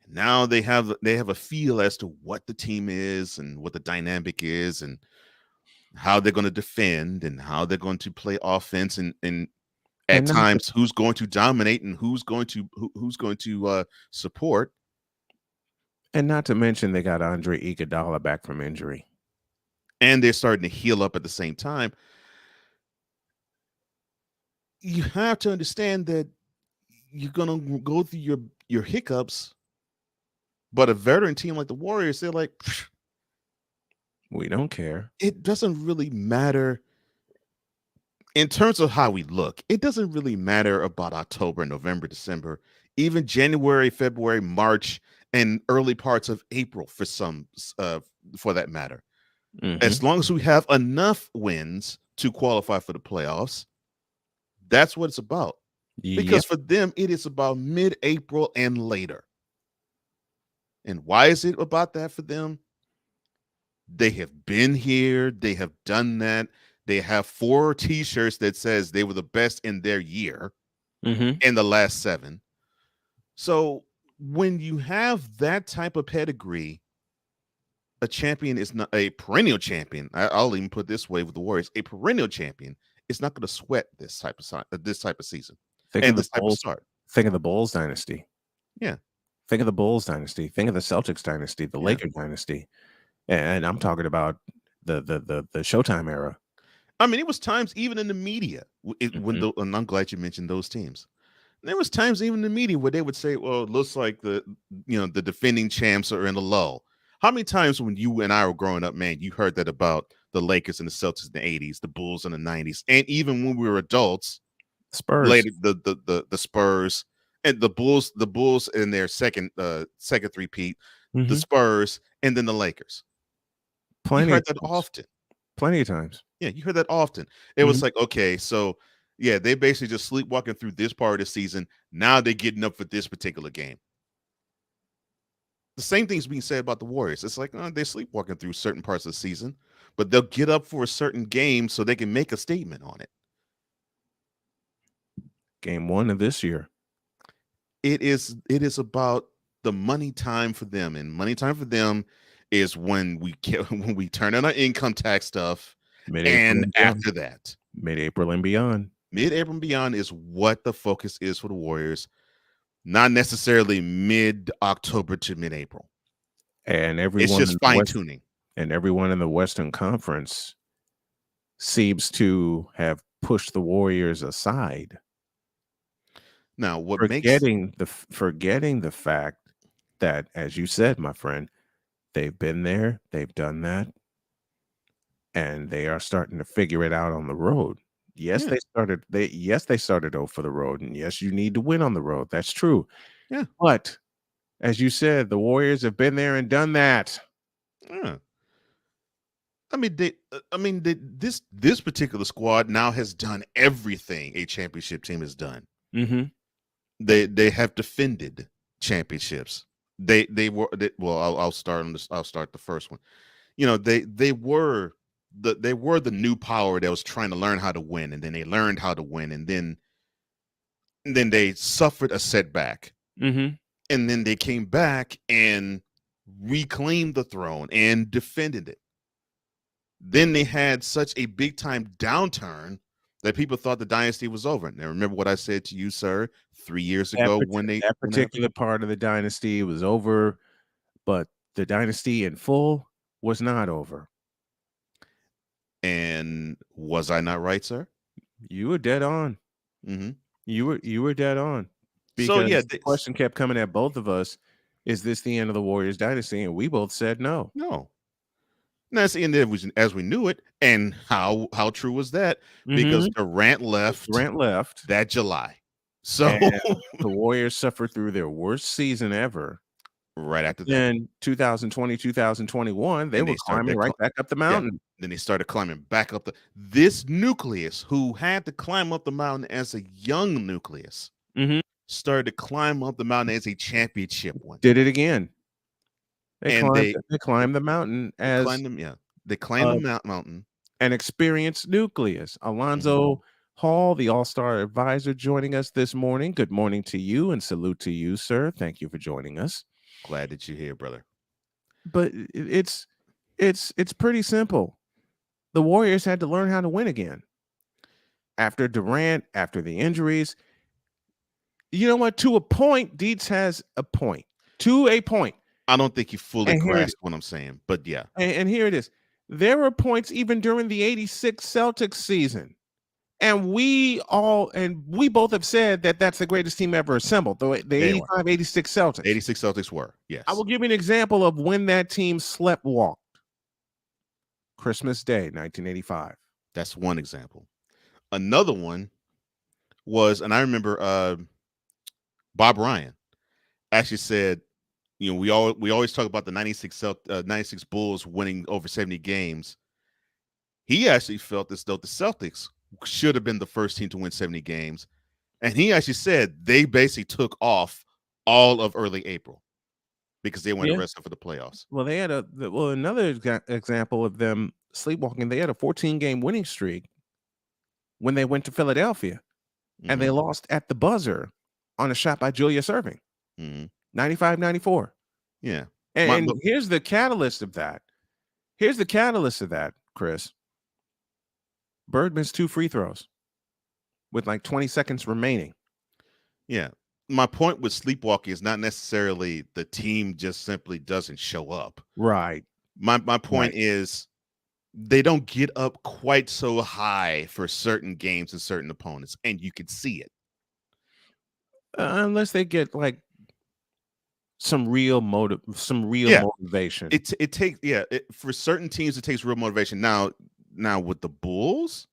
now they have a feel as to what the team is and what the dynamic is and how they're going to defend and how they're going to play offense and at times who's going to dominate and who's going to support. And not to mention they got Andre Iguodala back from injury. And they're starting to heal up at the same time. You have to understand that you're going to go through your hiccups, but a veteran team like the Warriors, they're like, we don't care. It doesn't really matter in terms of how we look. It doesn't really matter about October, November, December, even January, February, March, and early parts of April for that matter. As long as we have enough wins to qualify for the playoffs, that's what it's about. Because for them, it is about mid-April and later. And why is it about that for them? They have been here. They have done that. They have 4 T-shirts that says they were the best in their year in the last 7. So when you have that type of pedigree, a champion is not a perennial champion. I'll even put it this way with the Warriors: a perennial champion is not going to sweat this type of season and this type of start. Think of the Bulls dynasty. Yeah. Think of the Bulls dynasty. Think of the Celtics dynasty, the Lakers dynasty, and I'm talking about the Showtime era. I mean, it was times even in the media and I'm glad you mentioned those teams. There was times even in the media where they would say, "Well, it looks like the defending champs are in a lull." How many times when you and I were growing up, man, you heard that about the Lakers and the Celtics in the 80s, the Bulls in the 90s, and even when we were adults, Spurs, later the Spurs and the Bulls in their second three-peat, the Spurs, and then the Lakers. You heard that often. Plenty of times. Yeah, you heard that often. It was like, okay, so yeah, they basically just sleepwalking through this part of the season. Now they're getting up for this particular game. The same thing's being said about the Warriors. It's like they're sleepwalking through certain parts of the season, but they'll get up for a certain game so they can make a statement on it. Game 1 of this year. It is about the money time for them, and money time for them is when we turn on our income tax stuff, and after that, mid-April and beyond. Mid-April and beyond is what the focus is for the Warriors. Not necessarily mid-October to mid-April. And everyone it's just fine-tuning. And everyone in the Western Conference seems to have pushed the Warriors aside. Now, forgetting the fact that, as you said, my friend, they've been there, they've done that, and they are starting to figure it out on the road. Yes, they started 0 for the road, and yes, you need to win on the road. That's true. Yeah. But as you said, the Warriors have been there and done that. Yeah. This particular squad now has done everything a championship team has done. They have defended championships. I'll start the first one. They were the new power that was trying to learn how to win, and then they learned how to win, and then they suffered a setback, and then they came back and reclaimed the throne and defended it. Then they had such a big time downturn that people thought the dynasty was over. Now, remember what I said to you, sir, 3 years ago that particular part of the dynasty was over, but the dynasty in full was not over. And was I not right, sir? You were dead on. You were dead on. Because the question kept coming at both of us: is this the end of the Warriors dynasty? And we both said no. No. That's the end of it as we knew it. And how true was that? Because Durant left that July. So the Warriors suffered through their worst season ever. Right after that. Then 2020, 2021, they were climbing right back up the mountain. Yeah. Then they started climbing back up this nucleus, who had to climb up the mountain as a young nucleus, started to climb up the mountain as a championship one. Did it again. They climbed the mountain as they climbed the mountain. An experienced nucleus. Alonzo Hall, the all-star advisor, joining us this morning. Good morning to you and salute to you, sir. Thank you for joining us. Glad that you're here, brother. But it's pretty simple. The Warriors had to learn how to win again. After Durant, after the injuries. You know what? To a point, Dietz has a point. To a point. I don't think you fully grasp what I'm saying, but yeah. And here it is. There were points even during the 86 Celtics season. And we both have said that that's the greatest team ever assembled. The 85, 86 Celtics. 86 Celtics were, yes. I will give you an example of when that team sleptwalked. Christmas Day, 1985. That's one example. Another one was, and I remember Bob Ryan actually said, we always talk about the 96 Bulls winning over 70 games. He actually felt as though the Celtics should have been the first team to win 70 games. And he actually said they basically took off all of early April. because they weren't arrested for the playoffs. Well, they had another example of them sleepwalking. They had a 14-game winning streak when they went to Philadelphia, and they lost at the buzzer on a shot by Julius Erving, 95-94. Yeah. And here's the catalyst of that. Chris. Bird missed 2 free throws with like 20 seconds remaining. Yeah. My point with sleepwalking is not necessarily the team just simply doesn't show up. Right. My point is they don't get up quite so high for certain games and certain opponents, and you can see it. Unless they get like some real motivation. It takes for certain teams it takes real motivation. Now with the Bulls,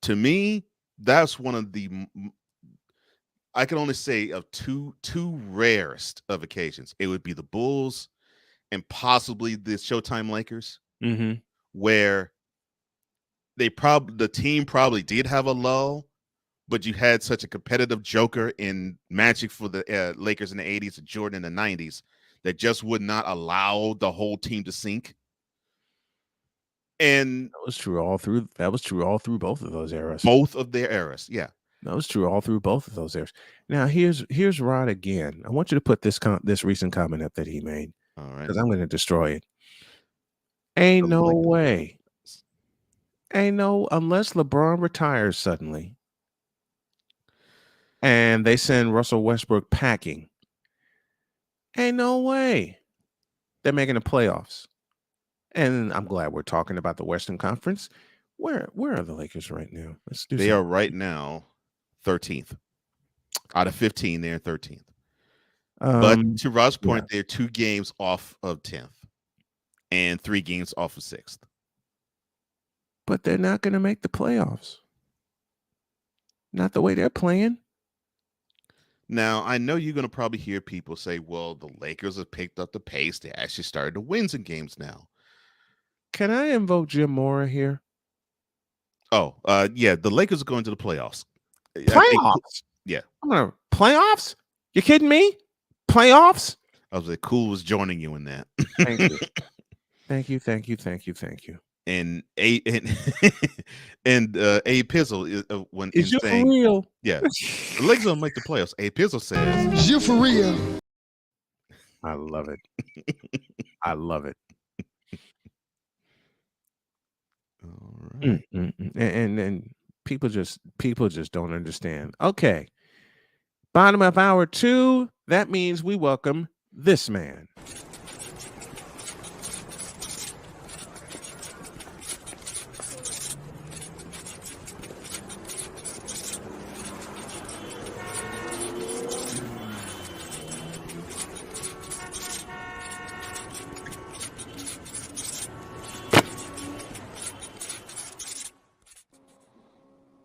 to me, that's one of the I can only say of two rarest of occasions. It would be the Bulls and possibly the Showtime Lakers, where the team probably did have a lull, but you had such a competitive joker in Magic for the Lakers in the 80s and Jordan in the 90s that just would not allow the whole team to sink. And that was true all through both of those eras. Both of their eras, yeah. That was true all through both of those eras. Now here's Rod again. I want you to put this recent comment up that he made. All right. Because I'm going to destroy it. Ain't no way. Unless LeBron retires suddenly and they send Russell Westbrook packing. Ain't no way they're making the playoffs. And I'm glad we're talking about the Western Conference. Where are the Lakers right now? They are right now 13th. Out of 15, they're 13th. But to Rod's point, they're 2 games off of 10th and 3 games off of 6th. But they're not going to make the playoffs. Not the way they're playing. Now, I know you're going to probably hear people say, well, the Lakers have picked up the pace. They actually started to win some games now. Can I invoke Jim Mora here? Oh, yeah, the Lakers are going to the playoffs. Playoffs? Yeah. Playoffs? You kidding me? Playoffs? I was like, Cool was joining you in that. Thank you. Thank you. And A Pizzle when is you saying, for real? Yeah, the Lakers don't make the playoffs. A Pizzle says, "Is you for real?" I love it. I love it. All right. And people just don't understand. Okay, bottom of hour 2. That means we welcome this man.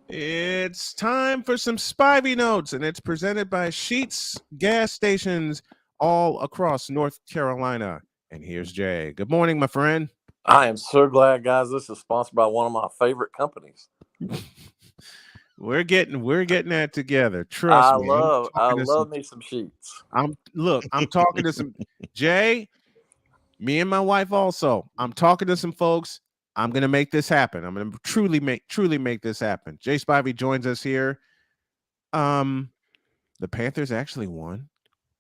It's time for some Spivey Notes, and it's presented by Sheetz gas stations all across North Carolina. And here's Jay. Good morning, my friend. I am so glad, guys. This is sponsored by one of my favorite companies. We're getting that together. Trust me. I love me some Sheets. I'm talking to some Jay, me and my wife also. I'm talking to some folks. I'm going to make this happen. I'm going to truly make this happen. Jay Spivey joins us here. The Panthers actually won.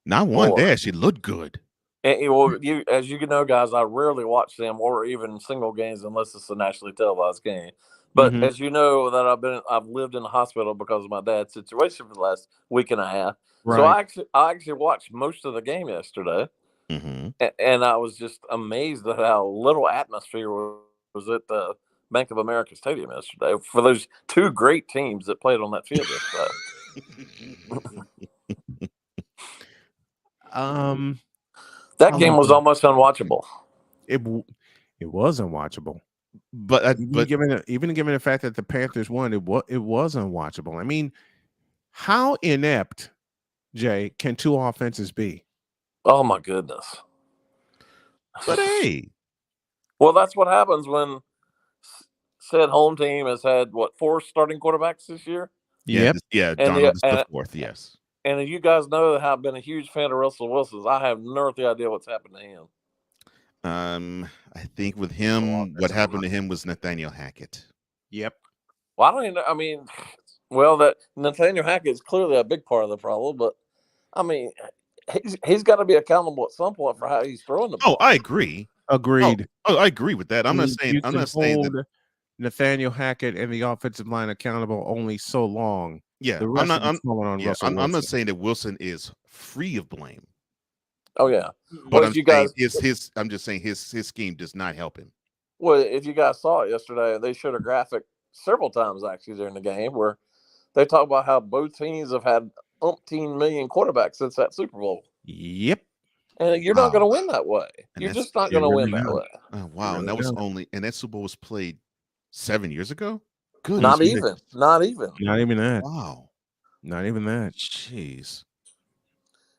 Not one. They actually looked good. And, well, as you know, guys, I rarely watch them or even single games unless it's a nationally televised game. But as you know, that I've lived in the hospital because of my dad's situation for the last week and a half. Right. So I actually watched most of the game yesterday, and I was just amazed at how little atmosphere was at the Bank of America Stadium yesterday for those 2 great teams that played on that field yesterday. That game was almost unwatchable. It was unwatchable. But even given the fact that the Panthers won, it was unwatchable. I mean, how inept, Jay, can 2 offenses be? Oh my goodness! But hey, well, that's what happens when said home team has had 4 starting quarterbacks this year. Yeah, Donald is the 4th. Yes, And you guys know that I've been a huge fan of Russell Wilson's. I have no idea what's happened to him. I think with him, what happened to him was Nathaniel Hackett. Yep. Well, I don't even know. I mean, well, that Nathaniel Hackett is clearly a big part of the problem, but I mean, he's got to be accountable at some point for how he's throwing the ball. Oh, I agree. Agreed. Oh, I agree with that. I'm not saying that Nathaniel Hackett and the offensive line accountable only so long. Yeah, the rest I'm not saying that Wilson is free of blame. Oh yeah, but I'm saying his I'm just saying his scheme does not help him. Well, if you guys saw it yesterday, they showed a graphic several times actually during the game where they talk about how both teams have had umpteen million quarterbacks since that Super Bowl. Yep. And you're not going to win that way. You're just not going to win that way. Oh, wow. And that was that Super Bowl was played 7 years ago? Good. Not even that. Wow. Not even that. Jeez.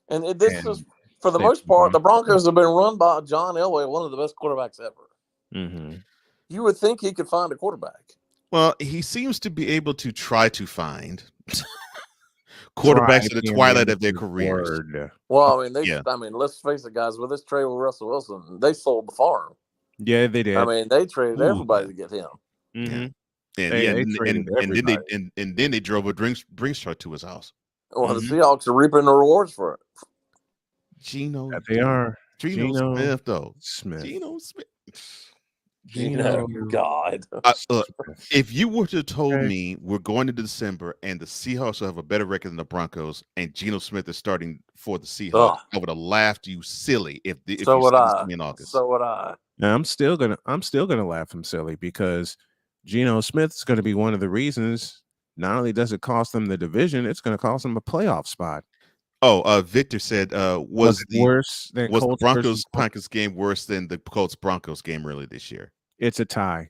And this is, for the most part, the Broncos have been run by John Elway, one of the best quarterbacks ever. Mm-hmm. You would think he could find a quarterback. Well, he seems to be able to try to find quarterbacks at the twilight of their careers. Well, I mean, let's face it, guys. With this trade with Russell Wilson, they sold the farm. Yeah, they did. I mean, they traded everybody to get him. Mm-hmm. And then they drove a Brinks truck to his house. Well, the Seahawks are reaping the rewards for it. Geno Smith, though. Geno Smith. God. If you were to have told me we're going into December and the Seahawks will have a better record than the Broncos and Geno Smith is starting for the Seahawks, I would have laughed you silly if so you would said I. this to me in August. So would I. Now, I'm still gonna laugh him silly because Geno Smith's going to be one of the reasons. Not only does it cost them the division, it's going to cost them a playoff spot. Oh, Victor said, was the Broncos Packers game worse than the Colts Broncos game earlier this year? It's a tie.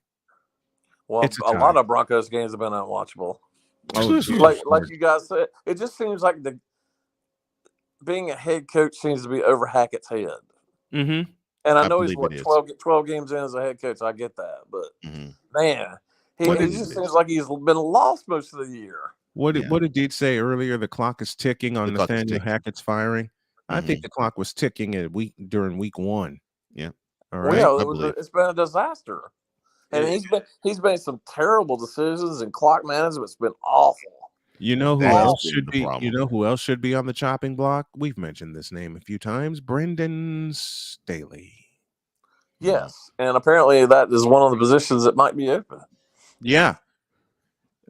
Well, a lot of Broncos games have been unwatchable. Oh, like you guys said, it just seems like being a head coach seems to be over Hackett's head. Mm-hmm. And I know he's 12 games in as a head coach. I get that, but man, it just seems like he's been lost most of the year. What did Deed say earlier? The clock is ticking on Nathaniel Hackett's firing. Mm-hmm. I think the clock was ticking during week 1. Yeah. All right. Well, it's been a disaster, and he's made some terrible decisions, and clock management's been awful. You know who else should be? You know who else should be on the chopping block? We've mentioned this name a few times. Brendan Staley. Yes, and apparently that is one of the positions that might be open. Yeah.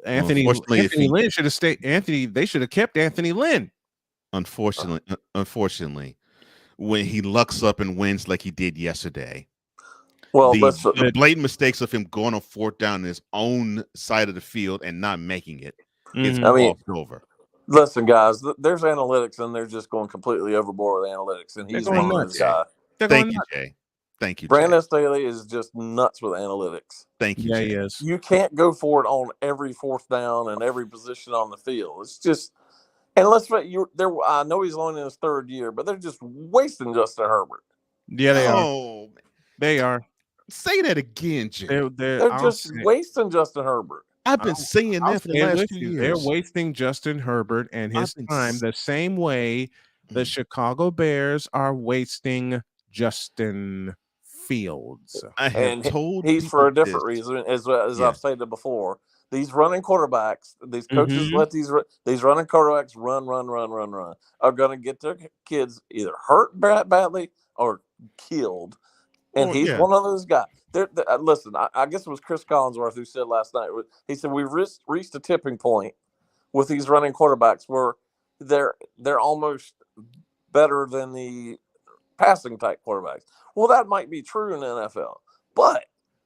Anthony Lynn should have stayed. They should have kept Anthony Lynn. Unfortunately, when he lucks up and wins like he did yesterday, well, the blatant mistakes of him going on 4th down in his own side of the field and not making it, it's over. Listen, guys, there's analytics, and they're just going completely overboard with analytics, and he's one of those guys. Thank you, Jay. Thank you, Brandon Staley is just nuts with analytics. Thank you. Yeah, he is. You can't go for it on every 4th down and every position on the field. It's just, and let's face it, I know he's only in his 3rd year, but they're just wasting Justin Herbert. Yeah, they are. They are. Say that again, Jay. They're just wasting Justin Herbert. I've been saying that for the last 2 years. They're wasting Justin Herbert and his time the same way the Chicago Bears are wasting Justin Fields. I have told he's for a different reason, as I've stated before. These running quarterbacks, these coaches let these running quarterbacks run, are going to get their kids either hurt badly or killed. And he's one of those guys. Listen, I guess it was Chris Collinsworth who said last night. He said we've reached a tipping point with these running quarterbacks where they're almost better than the passing type quarterbacks. Well, that might be true in the NFL, but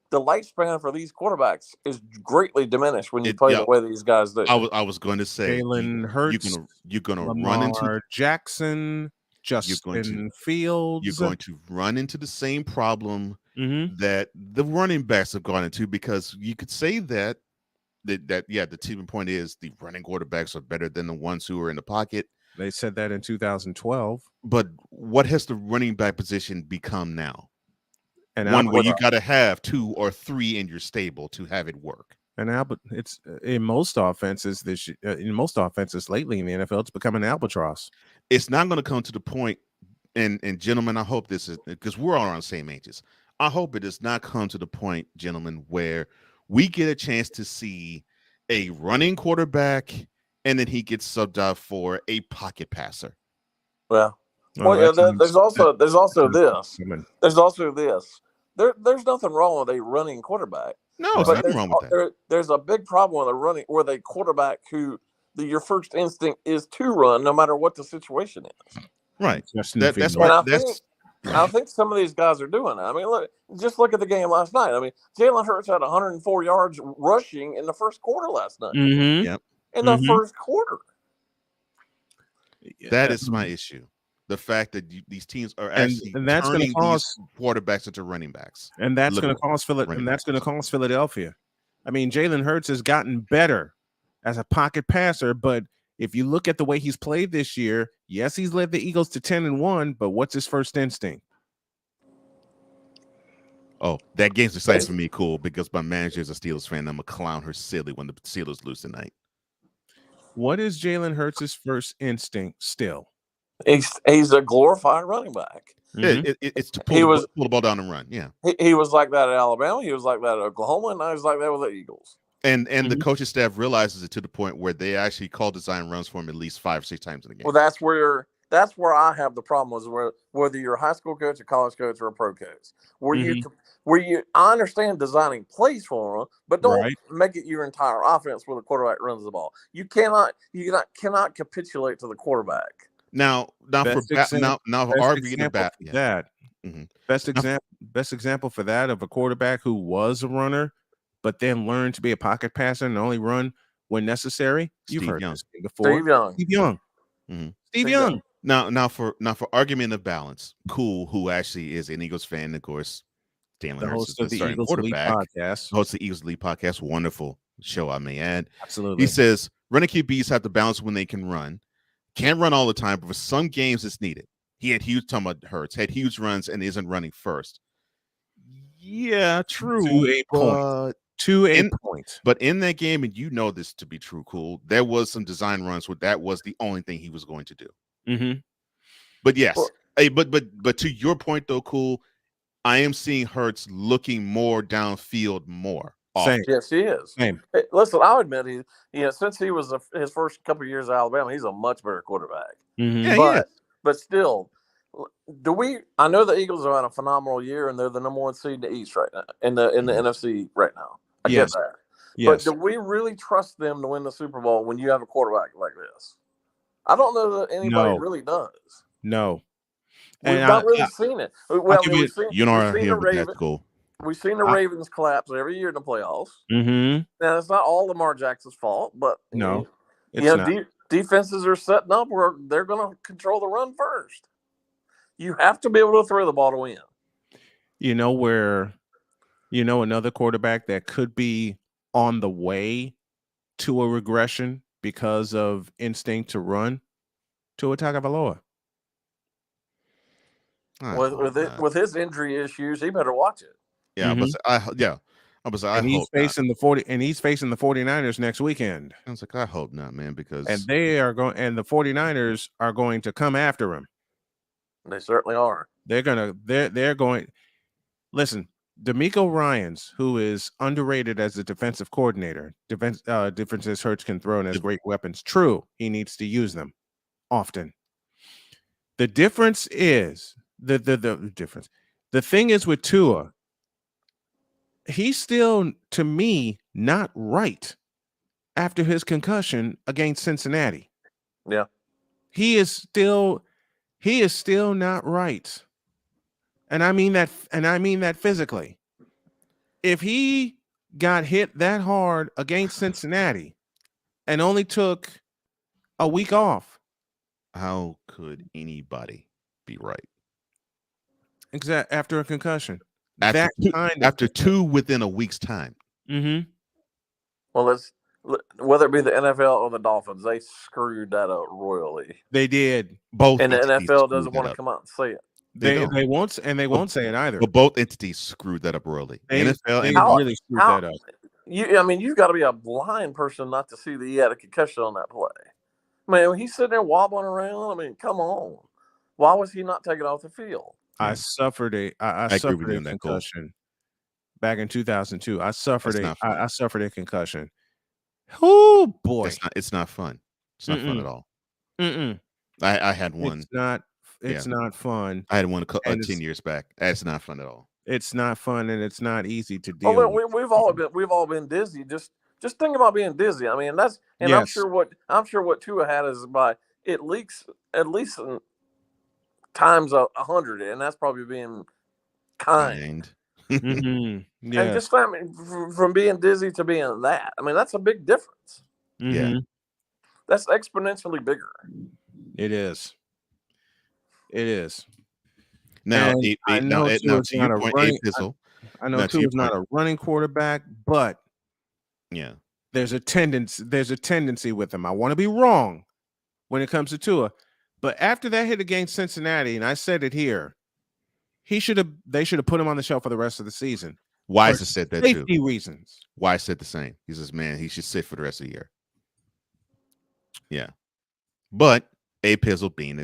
the lifespan for these quarterbacks is greatly diminished when you play the way these guys do. I was going to say, Jalen Hurts, you're going to Lamar run into Jackson, Justin Fields. You're going to run into the same problem that the running backs have gone into, because you could say that the tipping point is the running quarterbacks are better than the ones who are in the pocket. They said that in 2012. But what has the running back position become now? And one where you got to have 2 or 3 in your stable to have it work. And it's in most offenses in most offenses lately in the NFL, it's become an albatross. It's not going to come to the point, and gentlemen, I hope this is because we're all on the same ages. I hope it does not come to the point, gentlemen, where we get a chance to see a running quarterback and then he gets subbed out for a pocket passer. Well, yeah, there's also this. There's nothing wrong with a running quarterback. No, there's nothing wrong with that. There's a big problem with a quarterback who your first instinct is to run, no matter what the situation is. Right. I think some of these guys are doing that. I mean, look at the game last night. I mean, Jalen Hurts had 104 yards rushing in the first quarter last night. Mm-hmm. Yep. In the first quarter. That is my issue. The fact that these teams are actually and that's going to cause quarterbacks into running backs, and that's going to cause Philadelphia. I mean, Jalen Hurts has gotten better as a pocket passer, but if you look at the way he's played this year, yes, he's led the Eagles to 10-1, but what's his first instinct? Oh, that game's exciting for me, cool, because my manager is a Steelers fan. I'm a clown her silly when the Steelers lose tonight. What is Jalen Hurts' first instinct still? He's a glorified running back. Mm-hmm. It's to pull the ball down and run. Yeah, he was like that at Alabama. He was like that at Oklahoma, and now he's like that with the Eagles. And the coaching staff realizes it to the point where they actually call design runs for him at least 5 or 6 times in the game. Well, that's where I have the problem is whether you're a high school coach, a college coach, or a pro coach. I understand designing plays for them, but don't make it your entire offense where the quarterback runs the ball. You cannot capitulate to the quarterback. Now for arguing about that. Mm-hmm. Best example for that of a quarterback who was a runner, but then learned to be a pocket passer and only run when necessary. You've heard this before. Steve Young. Mm-hmm. Steve Young. Now for argument of balance, Cool, who actually is an Eagles fan, of course, Jalen Hurts is the starting quarterback. Hosts the Eagles Elite Podcast. Wonderful show, I may add. Absolutely. He says running QBs have to balance when they can run. Can't run all the time, but for some games it's needed. He had huge Hurts, had huge runs and isn't running first. Yeah, true. To a point. But in that game, and you know this to be true, Cool, there was some design runs where that was the only thing he was going to do. Mm-hmm. But yes, but to your point though, Cool, I am seeing Hurts looking more downfield more. Same. Yes, he is. Same. Hey, listen, I'll admit since he was his first couple of years at Alabama, he's a much better quarterback. Mm-hmm. Yeah, but still, I know the Eagles are on a phenomenal year and they're the number 1 seed in the East right now, in the NFC right now. I get that. Yes. But do we really trust them to win the Super Bowl when you have a quarterback like this? I don't know that anybody really does. No. We've not really seen it. We've seen the Ravens collapse every year in the playoffs. Mm-hmm. Now, it's not all Lamar Jackson's fault, but it's not. Defenses are setting up where they're going to control the run first. You have to be able to throw the ball to win. Another quarterback that could be on the way to a regression because of instinct to run, Tua Tagovailoa. With his injury issues, he better watch it. Yeah, Mm-hmm. He's facing the 49ers next weekend. I was like, I hope not, man, because they are going, and the 49ers are going to come after him. They certainly are. They're going. Listen, DeMeco Ryans, who is underrated as a defensive coordinator, defenses Hurts can throw and has great weapons. True, he needs to use them often. The difference is the difference. The thing is with Tua, he's still, to me, not right after his concussion against Cincinnati. Yeah. He is still not right. And I mean that physically. If he got hit that hard against Cincinnati and only took a week off, how could anybody be right? Exactly, after a concussion. After two within a week's time. Mm-hmm. Well, whether it be the NFL or the Dolphins, they screwed that up royally. They did. Both, and the NFL doesn't want to come out and say it. They won't say it either. But both entities screwed that up royally. They NFL really screwed that up. you've got to be a blind person not to see that he had a concussion on that play. Man, he's sitting there wobbling around. I mean, come on. Why was he not taken off the field? I suffered a concussion back in 2002. I suffered a concussion. Oh boy, it's not fun. It's not fun at all. I had one. It's not fun. I had one 10 years back. That's not fun at all. It's not fun, and it's not easy to deal with. We've all been dizzy. Just think about being dizzy. I mean, I'm sure what Tua had is by at least times 100, and that's probably being kind. Yes. And just from being dizzy to being that, I mean, that's a big difference. Yeah, that's exponentially bigger. It is. Now, I know Tua's not a running. I know Tua's not a running quarterback, but yeah, there's a tendency with him. I want to be wrong when it comes to Tua, but after that hit against Cincinnati, and I said it here, they should have put him on the shelf for the rest of the season. Wise has said that too. Safety reasons. Wise said the same. He says, man, he should sit for the rest of the year. Yeah. But A Pizzle, being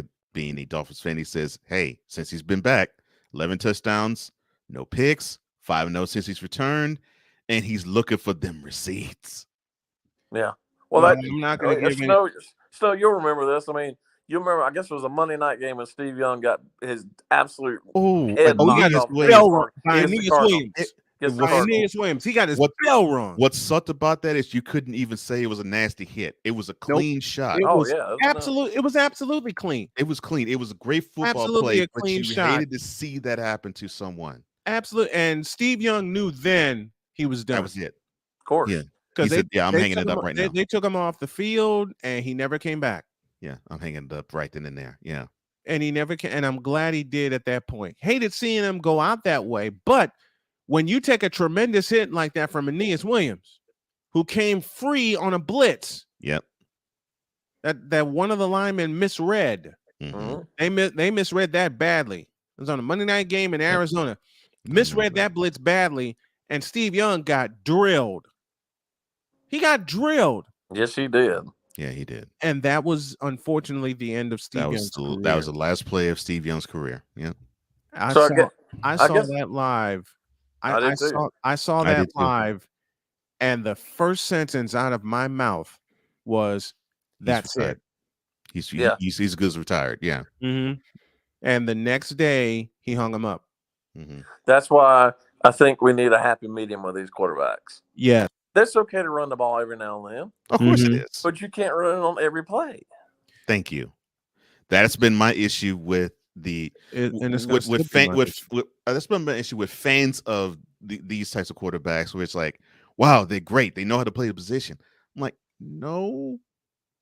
a Dolphins fan, he says, hey, since he's been back, 11 touchdowns, no picks, 5-0 since he's returned, and he's looking for them receipts. Yeah. Well, I'm not going to give Snow, you'll remember this. I mean, you remember, I guess it was a Monday night game when Steve Young got his absolute head knocked off by Aeneas Williams. He got his bell rung. What sucked about that is you couldn't even say it was a nasty hit. It was a clean shot. It was absolutely clean. It was clean. It was a great football play, but you hated to see that happen to someone. Absolutely. And Steve Young knew then he was done. That was it. Of course. Yeah. He said, I'm hanging it up right now. They took him off the field, and he never came back. Yeah, I'm hanging it up right then and there. Yeah. And he never came, and I'm glad he did at that point. Hated seeing him go out that way, but when you take a tremendous hit like that from Aeneas Williams, who came free on a blitz, yep, that one of the linemen misread. Mm-hmm. They misread that badly. It was on a Monday night game in Arizona. Misread that blitz badly, and Steve Young got drilled. He got drilled. Yes, he did. Yeah, he did. And that was unfortunately the end of Steve Young's career. That was the last play of Steve Young's career. Yeah. I saw that live. I saw that live, and the first sentence out of my mouth was, "That's it." He's good as retired. Yeah. Mm-hmm. And the next day, he hung him up. Mm-hmm. That's why I think we need a happy medium with these quarterbacks. Yeah. It's okay to run the ball every now and then. Of course it is. But you can't run it on every play. Thank you. That's been my issue with that's been my issue with fans of these types of quarterbacks, where it's like, wow, they're great. They know how to play the position. I'm like, no,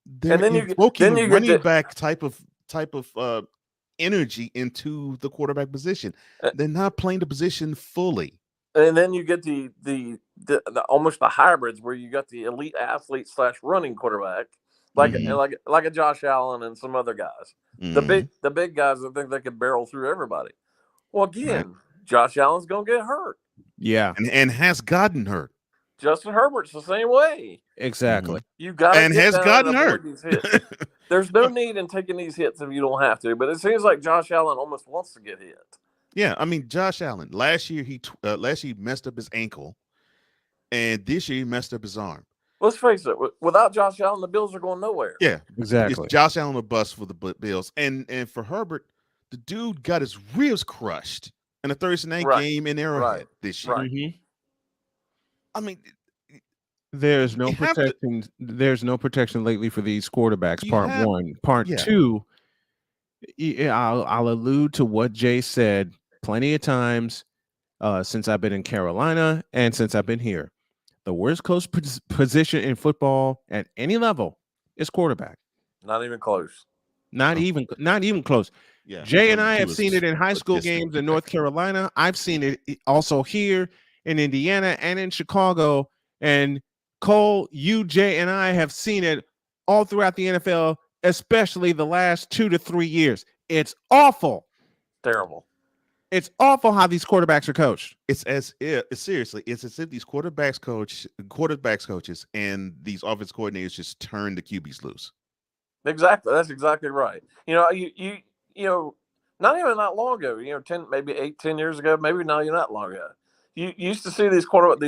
they're invoking running back type of energy into the quarterback position. They're not playing the position fully. And then you get the almost the hybrids where you got the elite athlete / running quarterback, like a Josh Allen and some other guys. Mm-hmm. The big guys that think they can barrel through everybody. Well, again, Josh Allen's gonna get hurt. Yeah, and has gotten hurt. Justin Herbert's the same way. Exactly. You got and has gotten hurt. These hits. There's no need in taking these hits if you don't have to. But it seems like Josh Allen almost wants to get hit. Yeah, I mean, Josh Allen, last year he messed up his ankle, and this year he messed up his arm. Let's face it, without Josh Allen, the Bills are going nowhere. Yeah, exactly. It's Josh Allen a bust for the Bills, and for Herbert, the dude got his ribs crushed in a Thursday night game in Arrowhead this year. Right. Mm-hmm. I mean, there's no protection. There's no protection lately for these quarterbacks. Part one. Part two. I'll allude to what Jay said plenty of times since I've been in Carolina and since I've been here. The worst coach position in football at any level is quarterback. Not even close. Not even close. Yeah. Jay and I have seen it in high school games in North Carolina. I've seen it also here in Indiana and in Chicago. And Cole, you, Jay, and I have seen it all throughout the NFL, especially the last 2 to 3 years. It's awful. Terrible. It's awful how these quarterbacks are coached. It's as if these quarterbacks coaches and these offense coordinators just turn the QBs loose. Exactly. That's exactly right. You know, not even that long ago, 10 years ago, maybe not even that long ago. You used to see these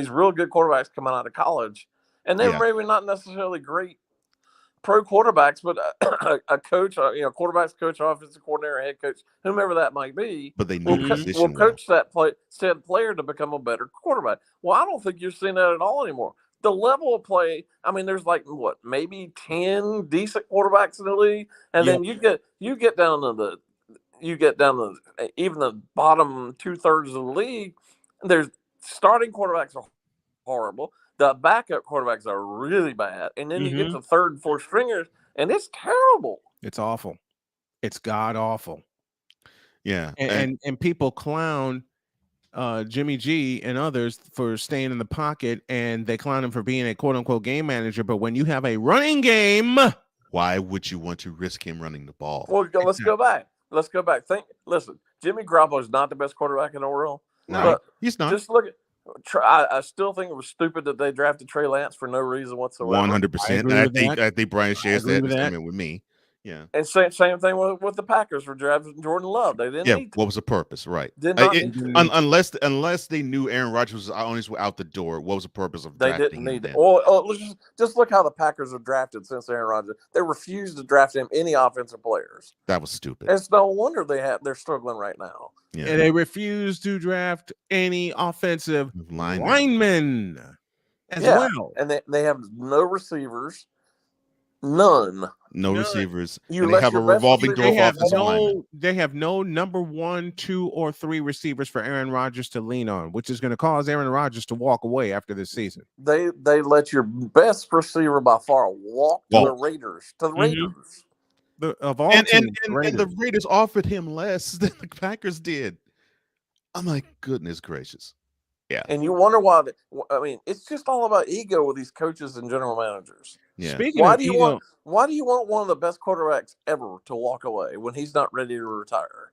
real good quarterbacks coming out of college, and they were maybe not necessarily great pro quarterbacks, but a coach, quarterbacks coach, offensive coordinator, head coach, whomever that might be, but they will coach that said player to become a better quarterback. Well, I don't think you're seeing that at all anymore. The level of play, I mean, there's maybe 10 decent quarterbacks in the league, and then you get down to even the bottom 2/3 of the league. There's starting quarterbacks are horrible. The backup quarterbacks are really bad, and then you get to third and fourth stringers, and it's terrible. It's awful. It's god awful. Yeah, and people clown Jimmy G and others for staying in the pocket, and they clown him for being a quote unquote game manager. But when you have a running game, why would you want to risk him running the ball? Well, let's go back. Listen, Jimmy Garoppolo is not the best quarterback in the world. No, but he's not. Just look at. I still think it was stupid that they drafted Trey Lance for no reason whatsoever. 100%. I think Brian shares that sentiment with me. Yeah, and same thing with the Packers for drafting Jordan Love. They didn't. Yeah, what was the purpose? Right. Unless they knew Aaron Rodgers was on his way out the door, what was the purpose of drafting him? They didn't need it. Well, just look how the Packers have drafted since Aaron Rodgers. They refused to draft him any offensive players. That was stupid. It's no wonder they're struggling right now. Yeah. And they refused to draft any offensive linemen as well. And they have no receivers. None. No receivers. They have a revolving door offensive lineman. They have no number 1, 2, or 3 receivers for Aaron Rodgers to lean on, which is going to cause Aaron Rodgers to walk away after this season. They let your best receiver by far walk to the Raiders. To the Raiders. Of all teams, and the Raiders offered him less than the Packers did. I'm like, goodness gracious. Yeah. And you wonder why. It's just all about ego with these coaches and general managers. Yeah. Why do you want one of the best quarterbacks ever to walk away when he's not ready to retire?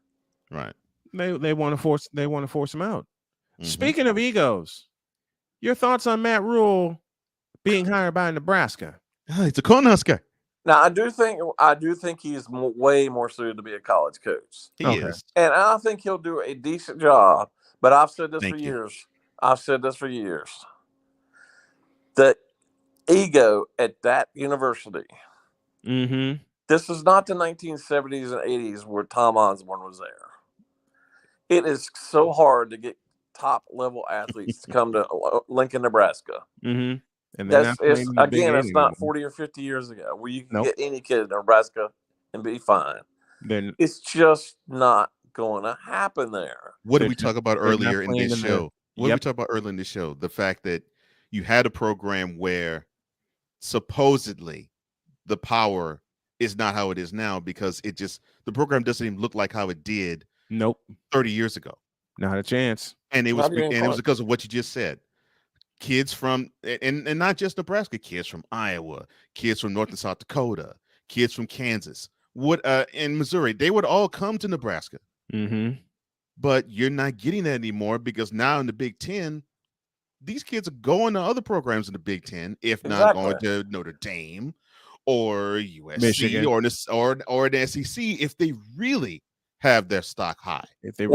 Right. They want to force him out. Speaking of egos, your thoughts on Matt Rule being hired by Nebraska? It's a Cornhusker. Now, I do think he's way more suited to be a college coach. He is. And I think he'll do a decent job. But I've said this for years. The ego at that university. This is not the 1970s and 80s where Tom Osborne was there. It is so hard to get top-level athletes to come to Lincoln, Nebraska. And it's not 40 or 50 years ago where you can get any kid in Nebraska and be fine. Then it's just not going to happen there. What did we talk about earlier in this show? What did we talk about earlier in the show? The fact that you had a program where supposedly the power is not how it is now because the program doesn't even look like how it did 30 years ago. Not a chance. And it was because of what you just said. Kids from and not just Nebraska, kids from Iowa, kids from North and South Dakota, kids from Kansas, in Missouri, they would all come to Nebraska. But you're not getting that anymore because now in the Big Ten, these kids are going to other programs in the Big Ten, if not going to Notre Dame or USC Michigan. or the SEC, if they really have their stock high. If they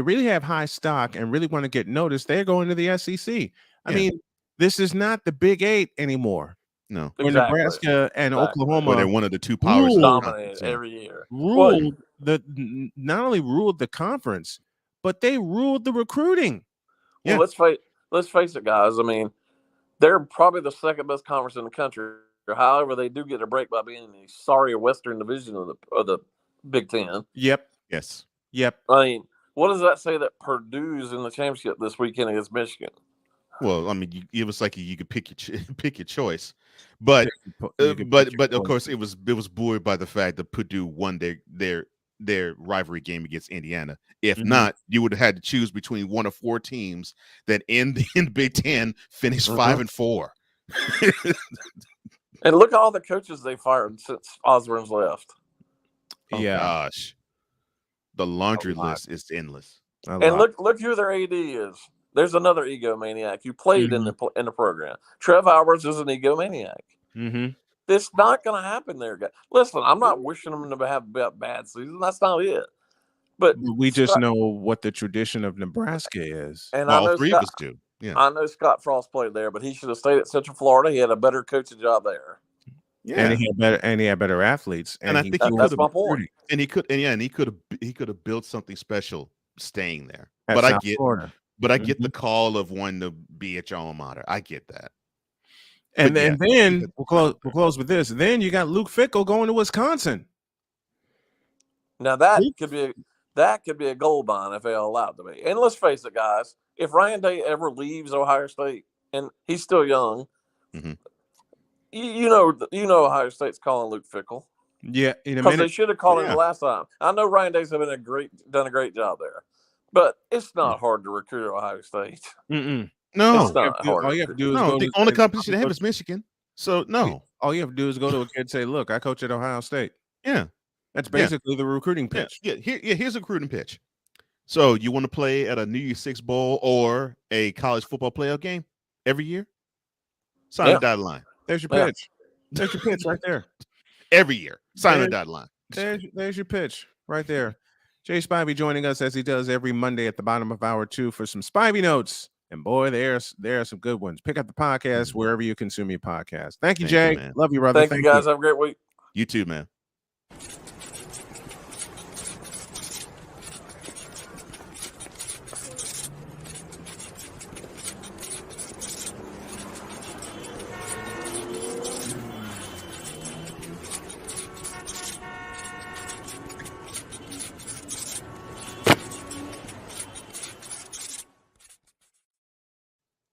really have high stock and really want to get noticed, they're going to the SEC. I mean, this is not the Big 8 anymore. No, Nebraska and Oklahoma, they're one of the two powers dominated every year. Not only ruled the conference, but they ruled the recruiting. Well, let's face it, guys. I mean, they're probably the second best conference in the country. However, they do get a break by being in the sorry Western Division of the Big Ten. Yep. Yes. Yep. I mean, what does that say that Purdue's in the championship this weekend against Michigan? Well, I mean, it was like you could pick your choice, but of course it was buoyed by the fact that Purdue won their rivalry game against Indiana. If not, you would have had to choose between one of 4 teams that in the Big Ten finished 5-4. And look at all the coaches they fired since Osborne's left. Oh, gosh. The laundry list is endless. And look who their AD is. There's another egomaniac who played in the program. Trev Alberts is an egomaniac. Mm-hmm. It's not going to happen there, guys. Listen, I'm not wishing them to have a bad season. That's not it. But we just know what the tradition of Nebraska is. And all three of us do. Yeah. I know Scott Frost played there, but he should have stayed at Central Florida. He had a better coaching job there. Yeah, and he had better athletes. And I think that's my point. And he could have built something special staying there. At But South I get Florida. But I get the call of wanting to be at your alma mater. I get that. And then we'll close with this. Then you got Luke Fickell going to Wisconsin. Now that could be a gold mine if they're allowed to be. And let's face it, guys, if Ryan Day ever leaves Ohio State, and he's still young, you know Ohio State's calling Luke Fickell. Yeah, in a because minute. they should have called him the last time. I know Ryan Day's done a great job there, but it's not hard to recruit Ohio State. Mm-mm. No, it's not hard. All you have to do is the only competition they have is Michigan. So no, all you have to do is go to a kid and say, "Look, I coach at Ohio State." Yeah, that's basically the recruiting pitch. Here's a recruiting pitch. So you want to play at a New Year's Six bowl or a college football playoff game every year? Sign the dotted line. There's your pitch. There's your pitch right there. Every year, sign the dotted line. There's your pitch right there. Jay Spivey joining us as he does every Monday at the bottom of hour 2 for some Spivey notes. And boy, there are some good ones. Pick up the podcast wherever you consume your podcast. Thank you, Jay. Man. Love you, brother. Thank you, guys. Have a great week. You too, man.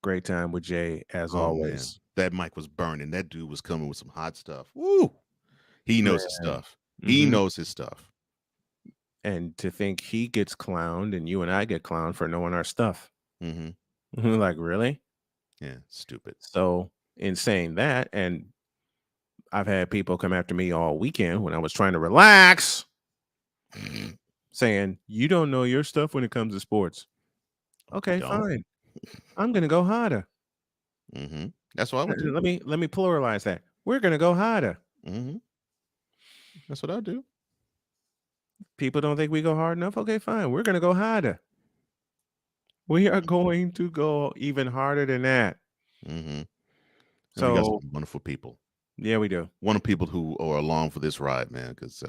Great time with Jay, as always. Man. That mic was burning. That dude was coming with some hot stuff. Woo! He knows his stuff. He knows his stuff. And to think he gets clowned and you and I get clowned for knowing our stuff. Like, really? Yeah, stupid. So, in saying that, and I've had people come after me all weekend when I was trying to relax, saying, you don't know your stuff when it comes to sports. Okay, fine. I'm going to go harder. That's what I would do. Let me pluralize that. We're going to go harder. That's what I do. People don't think we go hard enough. Okay, fine. We're going to go harder. We are going to go even harder than that. So we got some wonderful people. Yeah, we do. Wonderful people who are along for this ride, man. Because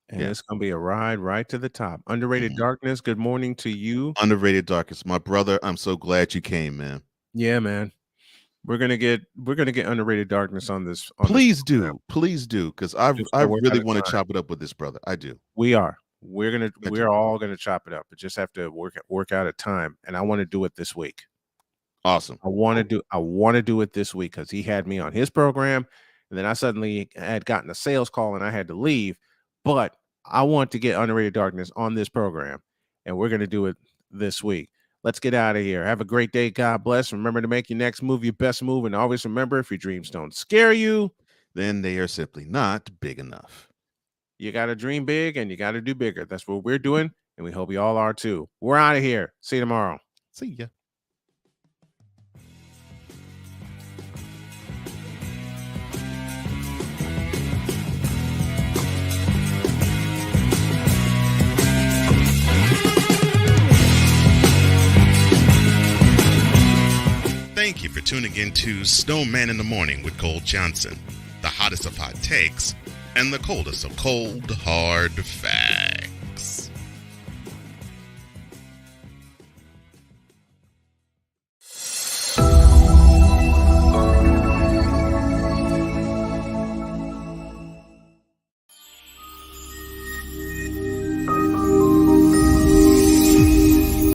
it's going to be a ride right to the top. Underrated Darkness. Good morning to you. Underrated Darkness, my brother. I'm so glad you came, man. Yeah, man. We're gonna get Underrated Darkness on this. Please do, because I really want to chop it up with this brother. I do. We are. We're all gonna chop it up. But just have to work out a time, and I want to do it this week. Awesome. I want to do it this week because he had me on his program, and then I suddenly had gotten a sales call and I had to leave. But I want to get Underrated Darkness on this program, and we're gonna do it this week. Let's get out of here. Have a great day. God bless. Remember to make your next move your best move. And always remember, if your dreams don't scare you, then they are simply not big enough. You got to dream big and you got to do bigger. That's what we're doing. And we hope you all are too. We're out of here. See you tomorrow. See ya. Thank you for tuning in to Snowman in the Morning with Cole Johnson, the hottest of hot takes and the coldest of cold, hard facts.